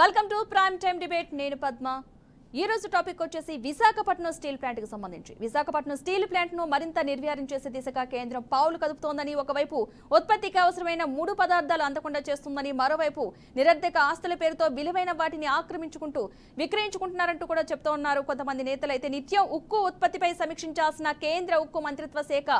Welcome to prime time debate. నేను పద్మ. ఈ రోజు టాపిక్ వచ్చేసి విశాఖపట్నం స్టీల్ ప్లాంట్ కి సంబంధించి. విశాఖపట్నం స్టీల్ ప్లాంట్ ను మరింత నిర్వీర్యం చేసే దిశగా కేంద్రం పావులు కదుపుతోందని, ఒకవైపు ఉత్పత్తికి అవసరమైన 3 పదార్థాలు అందకుండా చేస్తుందని, మరోవైపు నిరర్ధక ఆస్తుల పేరుతో విలువైన వాటిని ఆక్రమించుకుంటూ విక్రయించుకుంటున్నారంటూ కూడా చెప్తూ ఉన్నారు కొంతమంది నేతలు. అయితే నిత్యం ఉక్కు ఉత్పత్తిపై సమీక్షించాల్సిన కేంద్ర ఉక్కు మంత్రిత్వ శాఖ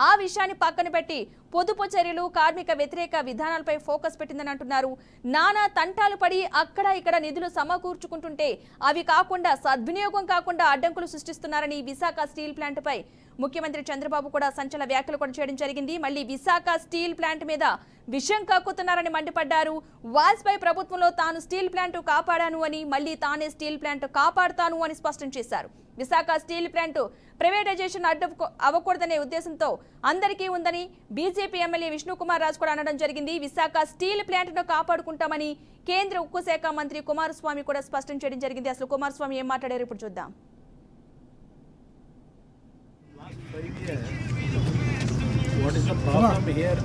ఆ విషయాన్ని పక్కన పెట్టి పొదుపు చర్యలు, కార్మిక వ్యతిరేక విధానాలపై ఫోకస్ పెట్టిందని అంటున్నారు. నానా తంటాలు పడి అక్కడ ఇక్కడ నిధులు సమకూర్చుకుంటుంటే అవి కాకుండా, సద్వినియోగం కాకుండా అడ్డంకులు సృష్టిస్తున్నారని విశాఖ స్టీల్ ప్లాంట్ పై ముఖ్యమంత్రి చంద్రబాబు కూడా సంచలన వ్యాఖ్యలు కూడా చేయడం జరిగింది. మళ్ళీ విశాఖ స్టీల్ ప్లాంట్ మీద విషం కక్కుతున్నారని మండిపడ్డారు. వాజ్పేయి ప్రభుత్వంలో తాను స్టీల్ ప్లాంట్ కాపాడాను అని, మళ్ళీ తానే స్టీల్ ప్లాంట్ కాపాడుతాను అని స్పష్టం చేశారు. విశాఖ స్టీల్ ప్లాంట్ ప్రైవేటైజేషన్ అవ్వకూడదనే ఉద్దేశంతో అందరికీ ఉందని బీజేపీ ఎమ్మెల్యే విష్ణుకుమార్ రాజు కూడా అనడం జరిగింది. విశాఖ స్టీల్ ప్లాంట్ ను కాపాడుకుంటామని కేంద్ర ఉక్కు శాఖ మంత్రి కుమారస్వామి కూడా స్పష్టం చేయడం జరిగింది. అసలు కుమారస్వామి ఏం మాట్లాడారు ఇప్పుడు చూద్దాం. What is the problem here?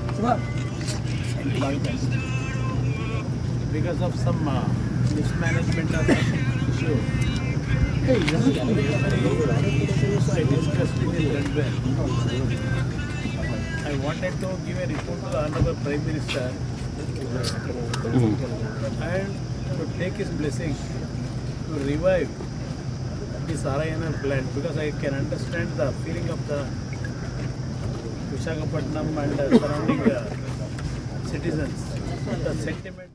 Because of some mismanagement of the issue. I discussed it in London. I wanted to give a report to the Honorable Prime Minister and to take his blessing to revive this RINL plant, because I can understand the feeling of the Visakhapatnam and surrounding citizens, the sentiment.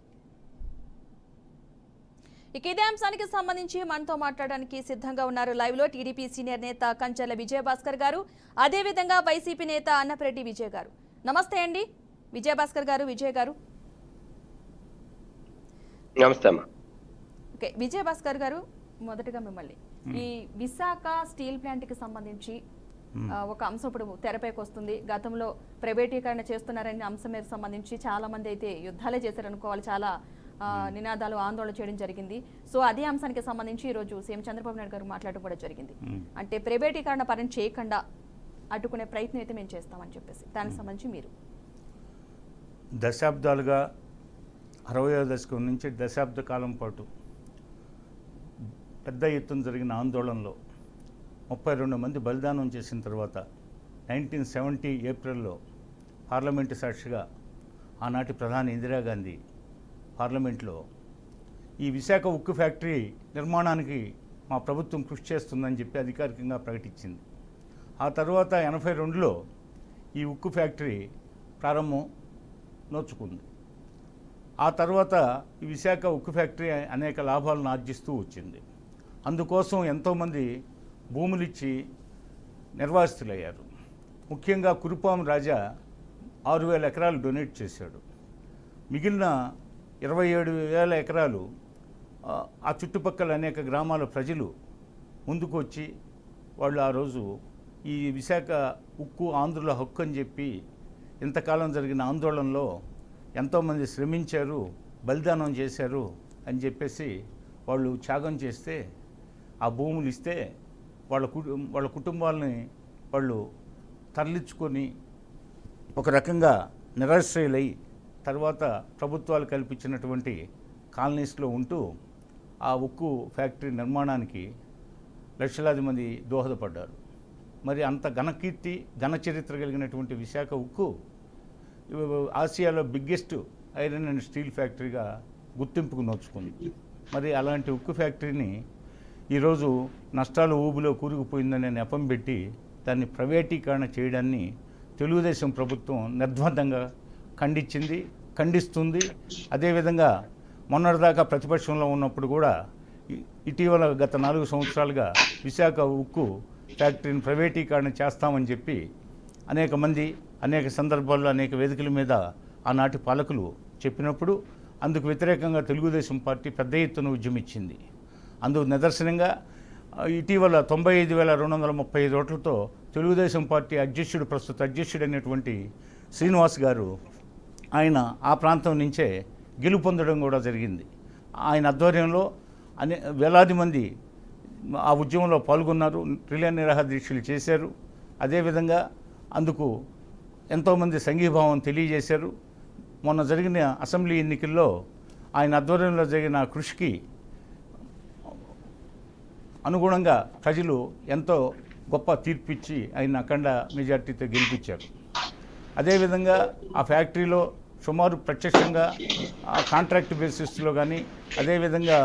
ఇక ఇదే అంశానికి సంబంధించి మనతో మాట్లాడడానికి సిద్ధంగా ఉన్నారు live లో TDP senior నేత కంచెల విజయభాస్కర్ గారు, అదేవిధంగా వైసీపీ నేత అన్నపరెడ్డి విజయ్ గారు. నమస్తే అండి విజయభాస్కర్ గారు, విజయ్ గారు. నమస్తే అమ్మా. ఓకే విజయభాస్కర్ గారు, మొదటగా మిమ్మల్ని ఈ విశాఖ స్టీల్ ప్లాంట్ కి సంబంధించి ఒక అంశం ఇప్పుడు తెరపైకి వస్తుంది. గతంలో ప్రైవేటీకరణ చేస్తున్నారనే అంశం మీద సంబంధించి చాలా మంది అయితే యుద్ధాలే చేశారనుకోవాలి, చాలా నినాదాలు, ఆందోళన చేయడం జరిగింది. సో అదే అంశానికి సంబంధించి ఈరోజు సీఎం చంద్రబాబు నాయుడు గారు మాట్లాడడం కూడా జరిగింది. అంటే ప్రైవేటీకరణ పని చేయకుండా అడ్డుకునే ప్రయత్నం అయితే మేము చేస్తామని చెప్పేసి, దానికి సంబంధించి మీరు దశాబ్దాలుగా 60వ దశకం నుంచి దశాబ్ద కాలం పాటు పెద్ద ఎత్తున జరిగిన ఆందోళనలో 32 మంది బలిదానం చేసిన తర్వాత 1970 ఏప్రిల్లో పార్లమెంటు సాక్షిగా ఆనాటి ప్రధాని ఇందిరాగాంధీ పార్లమెంట్లో ఈ విశాఖ ఉక్కు ఫ్యాక్టరీ నిర్మాణానికి మా ప్రభుత్వం కృషి చేస్తుందని చెప్పి అధికారికంగా ప్రకటించింది. ఆ తర్వాత 82లో ఈ ఉక్కు ఫ్యాక్టరీ ప్రారంభం నోచుకుంది. ఆ తర్వాత ఈ విశాఖ ఉక్కు ఫ్యాక్టరీ అనేక లాభాలను ఆర్జిస్తూ వచ్చింది. అందుకోసం ఎంతోమంది భూములిచ్చి నిర్వాసితులయ్యారు. ముఖ్యంగా కురుపాం రాజా 6,000 ఎకరాలు డొనేట్ చేశాడు. మిగిలిన 27,000 ఎకరాలు ఆ చుట్టుపక్కల అనేక గ్రామాల ప్రజలు ముందుకు వచ్చి వాళ్ళు ఆ రోజు ఈ విశాఖ ఉక్కు ఆంధ్రుల హక్కు అని చెప్పి ఇంతకాలం జరిగిన ఆందోళనలో ఎంతోమంది శ్రమించారు, బలిదానం చేశారు అని చెప్పేసి వాళ్ళు త్యాగం చేస్తే, ఆ భూములు ఇస్తే వాళ్ళ కుటుంబాలని వాళ్ళు తరలించుకొని ఒక రకంగా నిరాశ్రయులై తర్వాత ప్రభుత్వాలు కల్పించినటువంటి కాలనీస్లో ఉంటూ ఆ ఉక్కు ఫ్యాక్టరీ నిర్మాణానికి లక్షలాది మంది దోహదపడ్డారు. మరి అంత ఘనకీర్తి, ఘన చరిత్ర కలిగినటువంటి విశాఖ ఉక్కు ఆసియాలో బిగ్గెస్ట్ ఐరన్ అండ్ స్టీల్ ఫ్యాక్టరీగా గుర్తింపుకు నోచుకుంది. మరి అలాంటి ఉక్కు ఫ్యాక్టరీని ఈరోజు నష్టాలు ఊబిలో కూరుకుపోయిందనే నెపం పెట్టి దాన్ని ప్రైవేటీకరణ చేయడాన్ని తెలుగుదేశం ప్రభుత్వం నిర్ద్వందంగా ఖండిస్తుంది. అదేవిధంగా మొన్నటిదాకా ప్రతిపక్షంలో ఉన్నప్పుడు కూడా ఇటీవల గత 4 సంవత్సరాలుగా విశాఖ ఉక్కు ఫ్యాక్టరీని ప్రైవేటీకరణ చేస్తామని చెప్పి అనేక మంది అనేక సందర్భాల్లో అనేక వేదికల మీద ఆనాటి పాలకులు చెప్పినప్పుడు అందుకు వ్యతిరేకంగా తెలుగుదేశం పార్టీ పెద్ద ఎత్తున ఉద్యమించింది. అందుకు నిదర్శనంగా ఇటీవల 95,235 ఓట్లతో తెలుగుదేశం పార్టీ ప్రస్తుత అధ్యక్షుడు అయినటువంటి శ్రీనివాస్ గారు ఆయన ఆ ప్రాంతం నుంచే గెలుపొందడం కూడా జరిగింది. ఆయన ఆధ్వర్యంలో వేలాది మంది ఆ ఉద్యమంలో పాల్గొన్నారు, రిలే నిరాహార దీక్షలు చేశారు. అదేవిధంగా అందుకు ఎంతోమంది సంఘీభావం తెలియజేశారు. మొన్న జరిగిన అసెంబ్లీ ఎన్నికల్లో ఆయన ఆధ్వర్యంలో జరిగిన కృషికి అనుగుణంగా ప్రజలు ఎంతో గొప్ప తీర్పిచ్చి ఆయన అఖండ మెజార్టీతో గెలిపించారు. అదేవిధంగా ఆ ఫ్యాక్టరీలో సుమారు ప్రత్యక్షంగా కాంట్రాక్ట్ బేసిస్లో కానీ అదేవిధంగా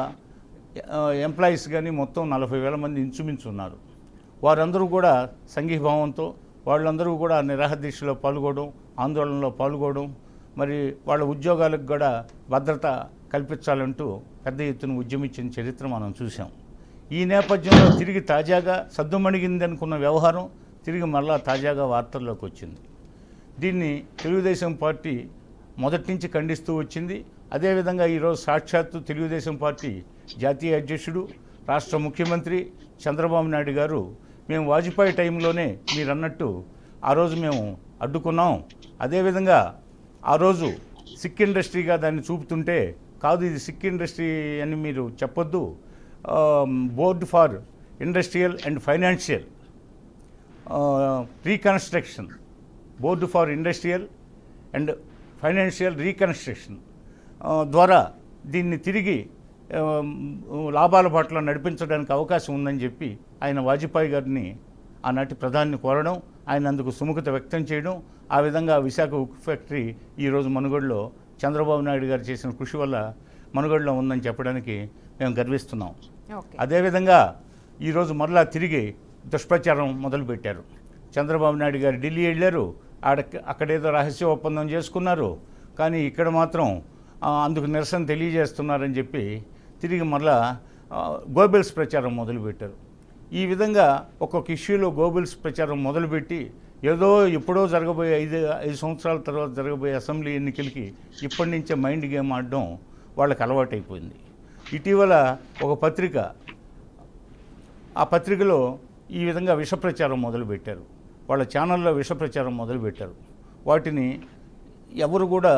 ఎంప్లాయీస్ కానీ మొత్తం 40,000 మంది ఇంచుమించు ఉన్నారు. వారందరూ కూడా సంఘీభావంతో వాళ్ళందరూ కూడా నిరాహార పాల్గొనడం, ఆందోళనలో పాల్గొనడం, మరి వాళ్ళ ఉద్యోగాలకు కూడా భద్రత కల్పించాలంటూ పెద్ద ఎత్తున ఉద్యమించిన చరిత్ర మనం చూసాం. ఈ నేపథ్యంలో తిరిగి తాజాగా సద్దుమణిగింది అనుకున్న వ్యవహారం తిరిగి మళ్ళా తాజాగా వార్తల్లోకి వచ్చింది. దీన్ని తెలుగుదేశం పార్టీ మొదటి నుంచి ఖండిస్తూ వచ్చింది. అదేవిధంగా ఈరోజు సాక్షాత్తు తెలుగుదేశం పార్టీ జాతీయ అధ్యక్షుడు, రాష్ట్ర ముఖ్యమంత్రి చంద్రబాబు నాయుడు గారు మేము వాజ్పేయి టైంలోనే మీరు అన్నట్టు ఆ రోజు మేము అడ్డుకున్నాం, అదేవిధంగా ఆ రోజు సిక్ ఇండస్ట్రీగా దాన్ని చూపుతుంటే కాదు ఇది సిక్ ఇండస్ట్రీ అని మీరు చెప్పొద్దు, board for industrial and financial reconstruction, board for industrial and financial reconstruction ద్వారా దీన్ని తిరిగి లాభాల పట్ల నడిపించడానికి అవకాశం ఉందని చెప్పి ఆయన వాజ్పేయి గారిని ఆనాటి ప్రధాని కోరడం, ఆయన అందుకు సుముఖత వ్యక్తం చేయడం, ఆ విధంగా విశాఖ ఉక్కు ఫ్యాక్టరీ ఈరోజు మనుగడలో చంద్రబాబు నాయుడు గారు చేసిన కృషి వల్ల మనుగడలో ఉందని చెప్పడానికి మేము గర్విస్తున్నాం. అదేవిధంగా ఈరోజు మరలా తిరిగి దుష్ప్రచారం మొదలుపెట్టారు. చంద్రబాబు నాయుడు గారు ఢిల్లీ వెళ్ళారు, అక్కడేదో రహస్య ఒప్పందం చేసుకున్నారు, కానీ ఇక్కడ మాత్రం అందుకు నిరసన తెలియజేస్తున్నారని చెప్పి తిరిగి మరలా గోబెల్స్ ప్రచారం మొదలుపెట్టారు. ఈ విధంగా ఒక్కొక్క ఇష్యూలో గోబెల్స్ ప్రచారం మొదలుపెట్టి ఏదో ఎప్పుడో జరగబోయే ఐదు సంవత్సరాల తర్వాత జరగబోయే అసెంబ్లీ ఎన్నికలకి ఇప్పటి నుంచే మైండ్ గేమ్ ఆడడం వాళ్ళకి అలవాటైపోయింది. ఇటీవల ఒక పత్రిక, ఆ పత్రికలో ఈ విధంగా విష ప్రచారం మొదలుపెట్టారు, వాళ్ళ ఛానల్లో విష ప్రచారం మొదలుపెట్టారు. వాటిని ఎవరు కూడా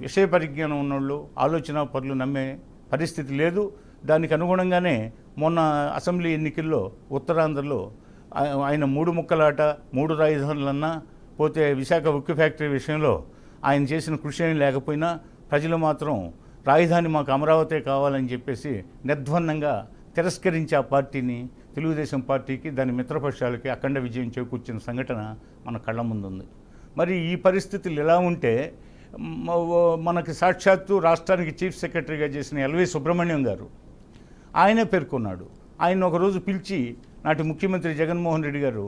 విషయ పరిజ్ఞానం ఉన్నోళ్ళు, ఆలోచన పరులు నమ్మే పరిస్థితి లేదు. దానికి అనుగుణంగానే మొన్న అసెంబ్లీ ఎన్నికల్లో ఉత్తరాంధ్రలో ఆయన 3 ముక్కలాట 3 రాజధానులన్నా పోతే విశాఖ ఉక్కు ఫ్యాక్టరీ విషయంలో ఆయన చేసిన కృషి ఏం లేకపోయినా ప్రజలు మాత్రం రాజధాని మాకు అమరావతి కావాలని చెప్పేసి నిర్ధ్వన్నంగా తిరస్కరించి ఆ పార్టీని, తెలుగుదేశం పార్టీకి దాని మిత్రపక్షాలకి అఖండ విజయం చేకూర్చిన సంఘటన మన కళ్ళ ముందుంది. మరి ఈ పరిస్థితులు ఎలా ఉంటే మనకి సాక్షాత్తు రాష్ట్రానికి చీఫ్ సెక్రటరీగా చేసిన ఎల్వి సుబ్రహ్మణ్యం గారు ఆయనే పేర్కొన్నాడు. ఆయన ఒకరోజు పిలిచి నాటి ముఖ్యమంత్రి జగన్మోహన్ రెడ్డి గారు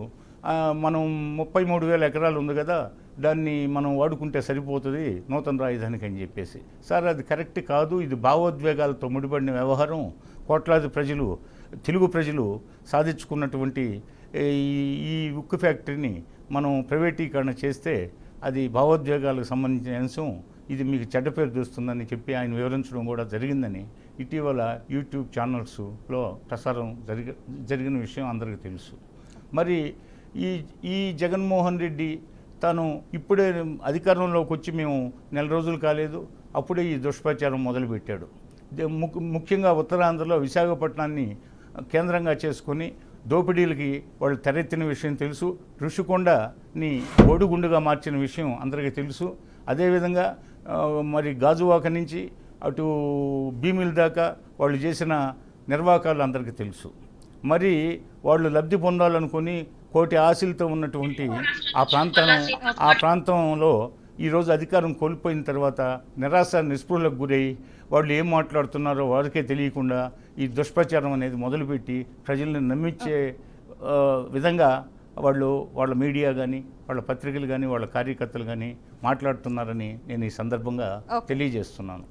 మనం 33,000 ఎకరాలు ఉంది కదా, దాన్ని మనం వాడుకుంటే సరిపోతుంది నూతన రాజధానికి అని చెప్పేసి. సార్ అది కరెక్ట్ కాదు, ఇది భావోద్వేగాలతో ముడిపడిన వ్యవహారం. కోట్లాది ప్రజలు, తెలుగు ప్రజలు సాధించుకున్నటువంటి ఈ ఉక్కు ఫ్యాక్టరీని మనం ప్రైవేటీకరణ చేస్తే అది భావోద్వేగాలకు సంబంధించిన అంశం, ఇది మీకు చెడ్డ పేరు తెస్తుందని చెప్పి ఆయన వివరించడం కూడా జరిగిందని ఇటీవల యూట్యూబ్ ఛానల్స్లో ప్రసారం జరిగిన విషయం అందరికీ తెలుసు. మరి ఈ జగన్మోహన్ రెడ్డి తాను ఇప్పుడే అధికారంలోకి వచ్చి మేము 4 రోజులు కాలేదు, అప్పుడే ఈ దుష్ప్రచారం మొదలుపెట్టాడు. ముఖ్యంగా ఉత్తరాంధ్రలో విశాఖపట్నాన్ని కేంద్రంగా చేసుకొని దోపిడీలకి వాళ్ళు తెరెత్తిన విషయం తెలుసు. ఋషికొండని ఓడుగుండుగా మార్చిన విషయం అందరికీ తెలుసు. అదేవిధంగా మరి గాజువాక నుంచి అటు భీమిల దాకా వాళ్ళు చేసిన నిర్వాకాలు అందరికీ తెలుసు. మరి వాళ్ళు లబ్ధి పొందాలనుకొని కోటి ఆశలతో ఉన్నటువంటి ఆ ప్రాంతంలో ఈరోజు అధికారం కోల్పోయిన తర్వాత నిరాశ నిస్పృహలకు గురై వాళ్ళు ఏం మాట్లాడుతున్నారో వారికే తెలియకుండా ఈ దుష్ప్రచారం అనేది మొదలుపెట్టి ప్రజల్ని నమ్మించే విధంగా వాళ్ళ మీడియా కానీ, వాళ్ళ పత్రికలు కానీ, వాళ్ళ కార్యకర్తలు కానీ మాట్లాడుతున్నారని నేను ఈ సందర్భంగా తెలియజేస్తున్నాను.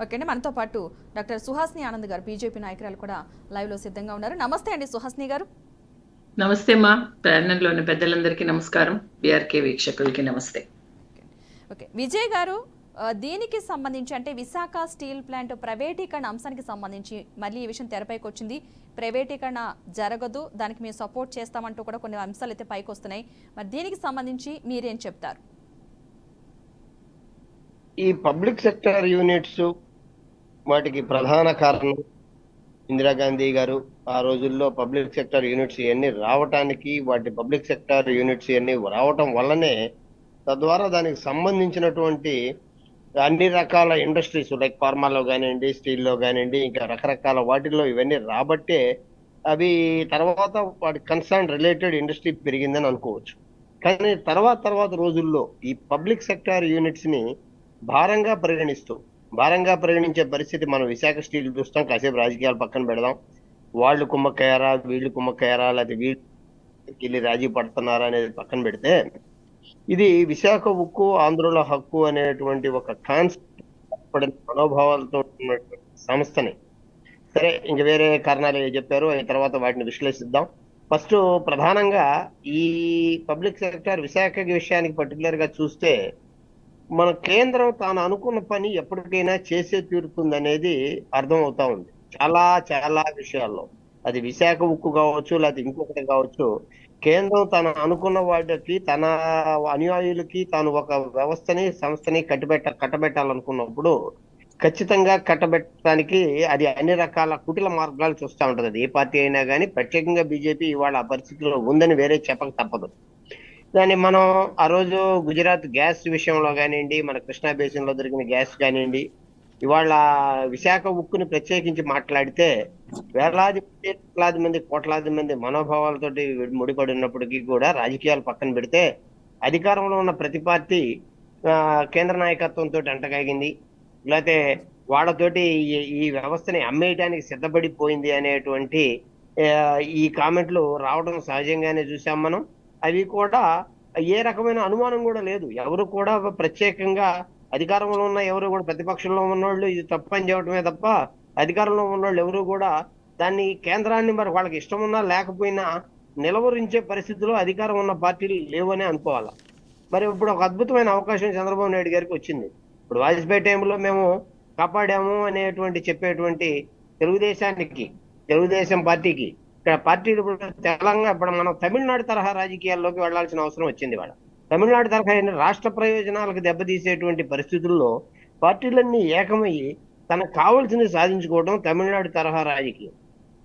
ఓకే అండి, మనతో పాటు డాక్టర్ సుహాసిని ఆనంద్ గారు, బీజేపీ నాయకురాలు కూడా లైవ్లో సిద్ధంగా ఉన్నారు. నమస్తే అండి సుహాసిని గారు. నమస్తే మా ప్యానెల్లోని పెద్దలందరికీ నమస్కారం, బీఆర్కే వీక్షకులకి నమస్తే. ఓకే విజయ్ గారు, దీనికి సంబంధించి అంటే విశాఖ స్టీల్ ప్లాంట్ ప్రైవేటీకరణ అంశానికి సంబంధించి మళ్ళీ ఈ విషయం తెరపైకి వచ్చింది. ప్రైవేటీకరణ జరగదు, దానికి మేము సపోర్ట్ చేస్తామంటూ కూడా కొన్ని అంశాలు అయితే పైకి వస్తున్నాయి. మరి దీనికి సంబంధించి మీరేం చెప్తారు? ఈ పబ్లిక్ సెక్టర్ యూనిట్స్ వాటికి ప్రధాన కారణం ఇందిరాగాంధీ గారు ఆ రోజుల్లో పబ్లిక్ సెక్టర్ యూనిట్స్ ఇవన్నీ రావటానికి, వాటి పబ్లిక్ సెక్టర్ యూనిట్స్ ఇవన్నీ రావటం వల్లనే తద్వారా దానికి సంబంధించినటువంటి అన్ని రకాల ఇండస్ట్రీస్ లైక్ ఫార్మాలో కానివ్వండి, స్టీల్లో కానివ్వండి, ఇంకా రకరకాల వాటిల్లో ఇవన్నీ రాబట్టే అవి తర్వాత వాటి కన్సర్న్ రిలేటెడ్ ఇండస్ట్రీ పెరిగిందని అనుకోవచ్చు. కానీ తర్వాత రోజుల్లో ఈ పబ్లిక్ సెక్టార్ యూనిట్స్ ని భారంగా భారంగా పరిగణించే పరిస్థితి మనం విశాఖ స్టీల్ చూస్తాం. కాసేపు రాజకీయాలు పక్కన పెడదాం. వాళ్ళు కుమ్మక్కయ్యారా, వీళ్ళు కుమ్మక్కయ్యారా, లేకపోతే వీళ్ళు రాజీ పడుతున్నారా అనేది పక్కన పెడితే, ఇది విశాఖ ఉక్కు ఆంధ్రుల హక్కు అనేటువంటి ఒక కాన్సెప్ట్ మనోభావాలతో ఉన్నటువంటి సంస్థని, సరే ఇంక వేరే కారణాలు ఏవి చెప్పారు ఆ తర్వాత వాటిని విశ్లేషిద్దాం. ఫస్ట్ ప్రధానంగా ఈ పబ్లిక్ సెక్టర్ విశాఖ విషయానికి పర్టికులర్ గా చూస్తే, మన కేంద్రం తాను అనుకున్న పని ఎప్పటికైనా చేసే తీరుతుంది అనేది అర్థం అవుతా ఉంది చాలా విషయాల్లో. అది విశాఖ ఉక్కు కావచ్చు, లేకపోతే ఇంకొకటి కావచ్చు. కేంద్రం తను అనుకున్న వాటికి, తన అనుయాయులకి తాను ఒక వ్యవస్థని, సంస్థని కట్టబెట్టాలనుకున్నప్పుడు ఖచ్చితంగా కట్టబెట్టడానికి అది అన్ని రకాల కుటిల మార్గాలు చూస్తూ ఉంటది. అది ఏ పార్టీ అయినా కానీ, ప్రత్యేకంగా బీజేపీ ఇవాళ ఆ పరిస్థితిలో ఉందని వేరే చెప్పక తప్పదు. దాన్ని మనం ఆ రోజు గుజరాత్ గ్యాస్ విషయంలో కానివ్వండి, మన కృష్ణా బేసిన్ లో దొరికిన గ్యాస్ కానివ్వండి, ఇవాళ విశాఖ ఉక్కుని ప్రత్యేకించి మాట్లాడితే కోట్లాది మంది మనోభావాలతోటి ముడిపడి ఉన్నప్పటికీ కూడా, రాజకీయాలు పక్కన పెడితే అధికారంలో ఉన్న ప్రతి పార్టీ కేంద్ర నాయకత్వంతో అంటగాగింది, లేకపోతే వాళ్ళతోటి ఈ వ్యవస్థని అమ్మేయటానికి సిద్ధపడిపోయింది అనేటువంటి ఈ కామెంట్లు రావడం సహజంగానే చూసాం మనం. అవి కూడా ఏ రకమైన అనుమానం కూడా లేదు. ఎవరు కూడా ప్రత్యేకంగా అధికారంలో ఉన్న ఎవరు కూడా, ప్రతిపక్షంలో ఉన్నోళ్ళు ఇది తప్పు అని చెప్పడమే తప్ప, అధికారంలో ఉన్నోళ్ళు ఎవరు కూడా దాన్ని కేంద్రాన్ని మరి వాళ్ళకి ఇష్టం ఉన్నా లేకపోయినా నిలవరించే పరిస్థితిలో అధికారం ఉన్న పార్టీలు లేవనే అనుకోవాలా. మరి ఇప్పుడు ఒక అద్భుతమైన అవకాశం చంద్రబాబు నాయుడు గారికి వచ్చింది. ఇప్పుడు వాజ్పేయి టైంలో మేము కాపాడాము అనేటువంటి చెప్పేటువంటి తెలుగుదేశం పార్టీకి, ఇక్కడ పార్టీలు ఇప్పుడు ఇప్పుడు మనం తమిళనాడు తరహా రాజకీయాల్లోకి వెళ్లాల్సిన అవసరం వచ్చింది. వాళ్ళ తమిళనాడు తరహా రాష్ట్ర ప్రయోజనాలకు దెబ్బతీసేటువంటి పరిస్థితుల్లో పార్టీలన్నీ ఏకమయ్యి తనకు కావాల్సింది సాధించుకోవడం తమిళనాడు తరహా రాజకీయం.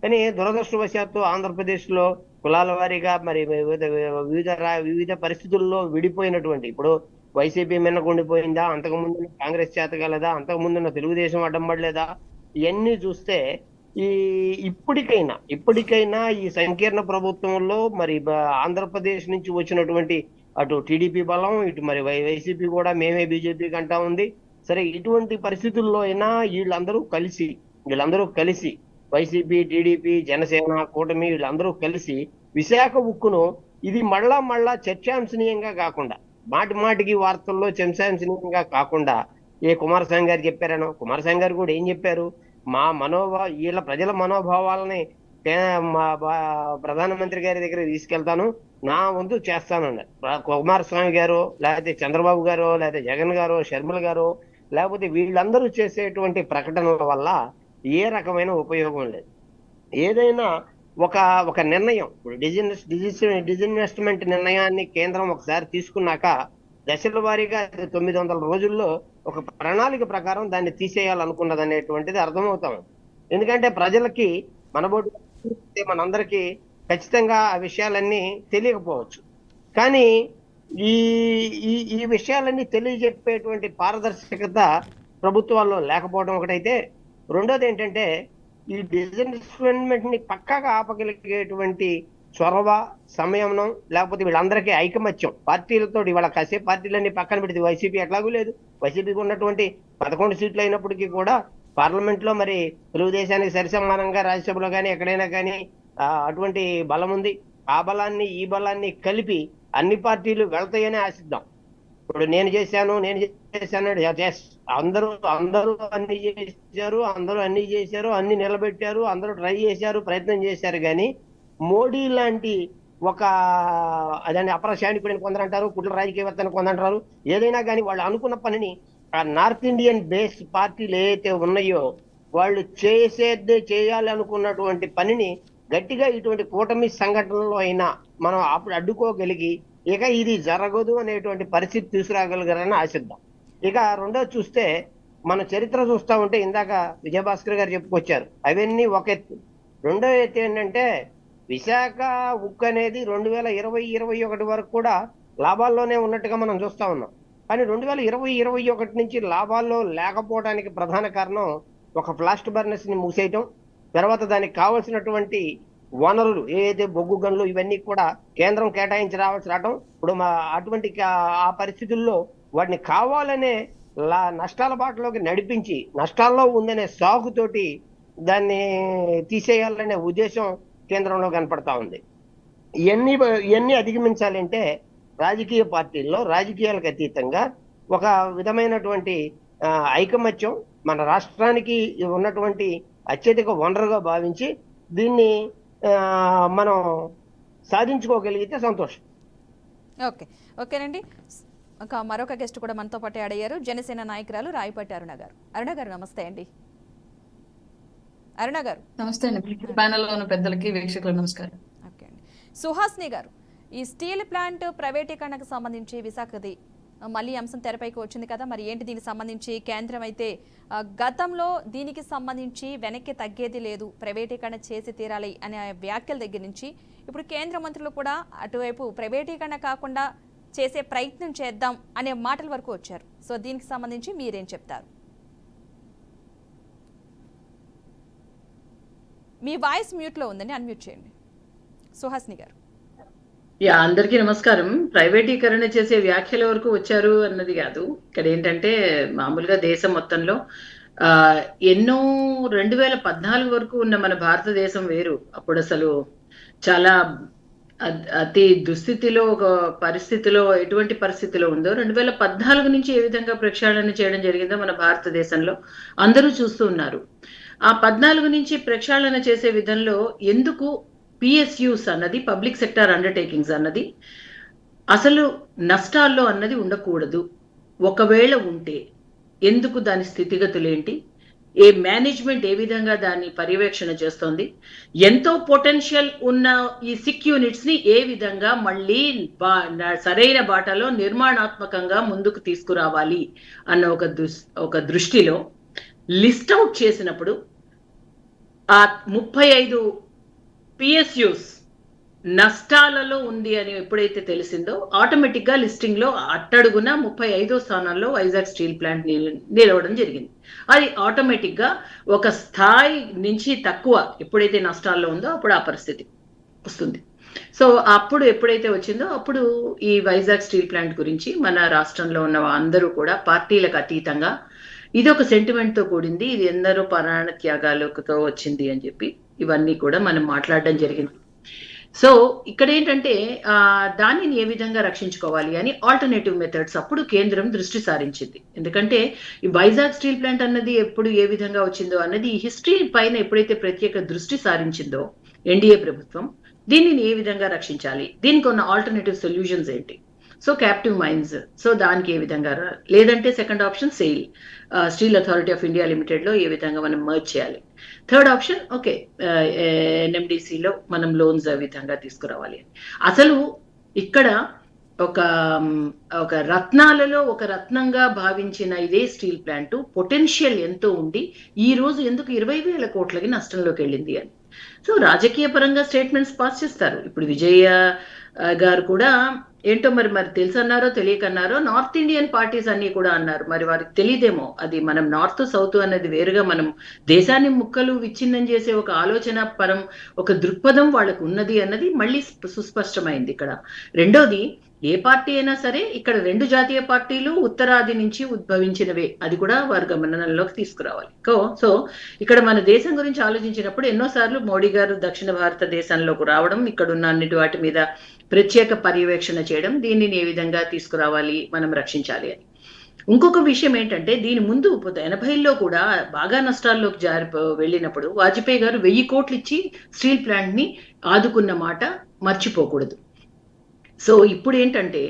కానీ దురదృష్టవశాత్తు ఆంధ్రప్రదేశ్ లో కులాల వారీగా మరి వివిధ పరిస్థితుల్లో విడిపోయినటువంటి, ఇప్పుడు వైసీపీ మిన్నకుండిపోయిందా, అంతకుముందు కాంగ్రెస్ చేతగలదా, అంతకుముందున్న తెలుగుదేశం అడ్డం పడలేదా, ఇవన్నీ చూస్తే ఇప్పటికైనా ఈ సంకీర్ణ ప్రభుత్వంలో మరి ఆంధ్రప్రదేశ్ నుంచి వచ్చినటువంటి అటు టీడీపీ బలం, ఇటు మరి వైసీపీ కూడా మేమే బీజేపీకి అంటా ఉంది. సరే, ఇటువంటి పరిస్థితుల్లో అయినా వీళ్ళందరూ కలిసి వైసీపీ, టీడీపీ, జనసేన కూటమి వీళ్ళందరూ కలిసి విశాఖ ఉక్కును ఇది మళ్ళా చర్చాంశనీయంగా కాకుండా, మాటికి వార్తల్లో చర్చాంశనీయంగా కాకుండా, కుమారస్వామి గారు చెప్పారనో, కుమారస్వామి గారు కూడా ఏం చెప్పారు, వీళ్ళ ప్రజల మనోభావాలని ప్రధానమంత్రి గారి దగ్గర తీసుకెళ్తాను, నా వంతు చేస్తానన్నారు. కుమారస్వామి గారు, లేకపోతే చంద్రబాబు గారు, లేకపోతే జగన్ గారు, షర్మిల గారు, లేకపోతే వీళ్ళందరూ చేసేటువంటి ప్రకటనల వల్ల ఏ రకమైన ఉపయోగం లేదు. ఏదైనా ఒక నిర్ణయం, డిజిన్వెస్ట్మెంట్ నిర్ణయాన్ని కేంద్రం ఒకసారి తీసుకున్నాక దశల వారీగా 900 రోజుల్లో ఒక ప్రణాళిక ప్రకారం దాన్ని తీసేయాలనుకున్నది అనేటువంటిది అర్థమవుతాం. ఎందుకంటే ప్రజలకి మనందరికీ ఖచ్చితంగా ఆ విషయాలన్నీ తెలియకపోవచ్చు. కానీ ఈ విషయాలన్నీ తెలియజెప్పేటువంటి పారదర్శకత ప్రభుత్వాల్లో లేకపోవడం ఒకటైతే, రెండోది ఏంటంటే ఈ డిజిన్వెస్ట్మెంట్ ని పక్కాగా ఆపగలిగేటువంటి చొరవ, సంయమనం, లేకపోతే వీళ్ళందరికీ ఐకమత్యం పార్టీలతో. ఇవాళ కాసేపు పార్టీలన్నీ పక్కన పెడితే వైసీపీ ఎట్లాగూ లేదు. వైసీపీకి ఉన్నటువంటి 11 సీట్లు అయినప్పటికీ కూడా పార్లమెంట్ లో మరి తెలుగుదేశానికి సరిసమానంగా రాజ్యసభలో కానీ ఎక్కడైనా కానీ అటువంటి బలం ఉంది. ఆ బలాన్ని ఈ బలాన్ని కలిపి అన్ని పార్టీలు వెళ్తాయని ఆశిద్దాం. ఇప్పుడు నేను చేశాను అందరూ అన్ని చేశారు, అన్ని నిలబెట్టారు, అందరూ ట్రై చేశారు, ప్రయత్నం చేశారు. కానీ మోడీ లాంటి ఒక అదాన్ని అపరశానికుడిని కొందరంటారు, కుట్ల రాజకీయవేత్తని కొందరంటారు, ఏదైనా కానీ వాళ్ళు అనుకున్న పనిని ఆ నార్త్ ఇండియన్ బేస్ పార్టీలు ఏవైతే ఉన్నాయో వాళ్ళు చేయాలి అనుకున్నటువంటి పనిని గట్టిగా ఇటువంటి కూటమి సంఘటనలో అయినా మనం అడ్డుకోగలిగి ఇక ఇది జరగదు అనేటువంటి పరిస్థితి తీసుకురాగలిగారని ఆశిద్దాం. ఇక రెండోది చూస్తే మన చరిత్ర చూస్తూ ఉంటే, ఇందాక విజయభాస్కర్ గారు చెప్పుకొచ్చారు, అవన్నీ ఒక ఎత్తు. రెండో ఎత్తు ఏంటంటే విశాఖ ఉక్కు అనేది 2020-21 వరకు కూడా లాభాల్లోనే ఉన్నట్టుగా మనం చూస్తా ఉన్నాం. కానీ 2020-21 నుంచి లాభాల్లో లేకపోవడానికి ప్రధాన కారణం ఒక బ్లాస్ట్ బర్నెస్ ని మూసేయటం, తర్వాత దానికి కావాల్సినటువంటి వనరులు ఏదైతే బొగ్గు గనులు ఇవన్నీ కూడా కేంద్రం కేటాయించి రావడం. ఇప్పుడు అటువంటి ఆ పరిస్థితుల్లో వాటిని కావాలనే నష్టాల బాటలోకి నడిపించి నష్టాల్లో ఉందనే సాగుతోటి దాన్ని తీసేయాలనే ఉద్దేశం కేంద్రంలో కనపడతా ఉంది. ఇవన్నీ అధిగమించాలంటే రాజకీయ పార్టీల్లో రాజకీయాలకు అతీతంగా ఒక విధమైనటువంటి ఐకమత్యం మన రాష్ట్రానికి ఉన్నటువంటి అత్యధిక వనరుగా భావించి దీన్ని మనం సాధించుకోగలిగితే సంతోషం. ఓకేనండి. మరొక గెస్ట్ కూడా మనతో పాటు అడిగారు, జనసేన నాయకురాలు రాయపాటి అరుణ గారు. అరుణ గారు నమస్తే అండి. అరుణ గారు నమస్తే అండి. ప్యానెల్లో ఉన్న పెద్దలకి వీక్షకులకు నమస్కారం. ఓకే అండి. సుహాస్ని గారు, ఈ స్టీల్ ప్లాంట్ ప్రైవేటీకరణకు సంబంధించి విశాఖది మళ్ళీ అంశం తెరపైకి వచ్చింది కదా, మరి ఏంటి దీనికి సంబంధించి? కేంద్రం అయితే గతంలో దీనికి సంబంధించి వెనక్కి తగ్గేది లేదు, ప్రైవేటీకరణ చేసి తీరాలి అనే వ్యాఖ్యల దగ్గర నుంచి ఇప్పుడు కేంద్ర మంత్రులు కూడా అటువైపు ప్రైవేటీకరణ కాకుండా చేసే ప్రయత్నం చేద్దాం అనే మాటల వరకు వచ్చారు. సో దీనికి సంబంధించి మీరేం చెప్తారు? మీ వాయిస్ మ్యూట్లో ఉందని అన్మ్యూట్ చేయండి సుహాస్ని గారు. అందరికీ నమస్కారం. ప్రైవేటీకరణ చేసే వ్యాఖ్యల వరకు వచ్చారు అన్నది కాదు. ఇక్కడ ఏంటంటే మామూలుగా దేశం మొత్తంలో ఎన్నో 2014 వరకు ఉన్న మన భారతదేశం వేరు. అప్పుడు అసలు చాలా అతి దుస్థితిలో ఒక పరిస్థితిలో ఎటువంటి పరిస్థితిలో ఉందో 2014 నుంచి ఏ విధంగా ప్రక్షాళన చేయడం జరిగిందో మన భారతదేశంలో అందరూ చూస్తూ ఉన్నారు. ఆ 14 నుంచి ప్రక్షాళన చేసే విధంలో ఎందుకు PSUs అన్నది, పబ్లిక్ సెక్టార్ అండర్టేకింగ్స్ అన్నది అసలు నష్టాల్లో అన్నది ఉండకూడదు, ఒకవేళ ఉంటే ఎందుకు, దాని స్థితిగతులు ఏంటి, ఏ మేనేజ్మెంట్ ఏ విధంగా దాన్ని పర్యవేక్షణ చేస్తోంది, ఎంతో పొటెన్షియల్ ఉన్న ఈ సిక్ యూనిట్స్ ని ఏ విధంగా మళ్ళీ సరైన బాటలో నిర్మాణాత్మకంగా ముందుకు తీసుకురావాలి అన్న ఒక దృష్టిలో లిస్ట్ అవుట్ చేసినప్పుడు ఆ 35 PSUs నష్టాలలో ఉంది అని ఎప్పుడైతే తెలిసిందో ఆటోమేటిక్ గా లిస్టింగ్ లో అట్టడుగున 35వ స్థానంలో వైజాగ్ స్టీల్ ప్లాంట్ నిలవడం జరిగింది. అది ఆటోమేటిక్ గా ఒక స్థాయి నుంచి తక్కువ ఎప్పుడైతే నష్టాల్లో ఉందో అప్పుడు ఆ పరిస్థితి వస్తుంది. సో అప్పుడు ఎప్పుడైతే వచ్చిందో అప్పుడు ఈ వైజాగ్ స్టీల్ ప్లాంట్ గురించి మన రాష్ట్రంలో ఉన్న అందరూ కూడా పార్టీలకు అతీతంగా ఇది ఒక సెంటిమెంట్ తో కూడింది, ఇది ఎందరో ప్రాణ త్యాగాలతో వచ్చింది అని చెప్పి ఇవన్నీ కూడా మనం మాట్లాడడం జరిగింది. సో ఇక్కడ ఏంటంటే దానిని ఏ విధంగా రక్షించుకోవాలి అని ఆల్టర్నేటివ్ మెథడ్స్ అప్పుడు కేంద్రం దృష్టి సారించింది. ఎందుకంటే ఈ వైజాగ్ స్టీల్ ప్లాంట్ అన్నది ఎప్పుడు ఏ విధంగా వచ్చిందో అన్నది ఈ హిస్టరీ పైన ఎప్పుడైతే ప్రత్యేక దృష్టి సారించిందో ఎన్డీఏ ప్రభుత్వం దీనిని ఏ విధంగా రక్షించాలి, దీనికి ఉన్న ఆల్టర్నేటివ్ సొల్యూషన్స్ ఏంటి, సో క్యాప్టివ్ మైన్స్, సో దానికి ఏ విధంగా, లేదంటే second option SAIL, steel authority of India limited లో ఏ విధంగా మనం మర్జ్ చేయాలి, థర్డ్ ఆప్షన్ ఓకే NMDCలో మనం లోన్స్ ఆ విధంగా తీసుకురావాలి. అసలు ఇక్కడ ఒక రత్నాలలో ఒక రత్నంగా భావించిన ఇదే స్టీల్ ప్లాంట్ పొటెన్షియల్ ఎంతో ఉండి ఈ రోజు ఎందుకు 20,000 కోట్లకి నష్టంలోకి వెళ్ళింది అని. సో రాజకీయ పరంగా స్టేట్మెంట్స్ పాస్ చేస్తారు. ఇప్పుడు విజయ గారు కూడా ఏంటో మరి తెలుసన్నారో తెలియకన్నారో నార్త్ ఇండియన్ పార్టీస్ అన్ని కూడా అన్నారు, మరి వారికి తెలియదేమో. అది మనం నార్త్ సౌత్ అనేది వేరుగా, మనం దేశాన్ని ముక్కలు విచ్ఛిన్నం చేసే ఒక ఆలోచన పరం ఒక దృక్పథం వాళ్ళకు ఉన్నది అన్నది మళ్ళీ సుస్పష్టమైంది ఇక్కడ. రెండోది, ఏ పార్టీ అయినా సరే ఇక్కడ 2 జాతీయ పార్టీలు ఉత్తరాది నుంచి ఉద్భవించినవే, అది కూడా వారు గమనంలోకి తీసుకురావాలి. సో ఇక్కడ మన దేశం గురించి ఆలోచించినప్పుడు ఎన్నోసార్లు మోడీ గారు దక్షిణ భారతదేశంలోకి రావడం, ఇక్కడున్న అన్నిటి వాటి మీద ప్రత్యేక పర్యవేక్షణ చేయడం, దీనిని ఏ విధంగా తీసుకురావాలి, మనం రక్షించాలి అని. ఇంకొక విషయం ఏంటంటే దీని ముందు 80లో కూడా బాగా నష్టాల్లోకి వెళ్ళినప్పుడు వాజ్పేయి గారు 1000 కోట్లు ఇచ్చి స్టీల్ ప్లాంట్ ని ఆదుకున్న మాట మర్చిపోకూడదు. సో ఇప్పుడు ఏంటంటే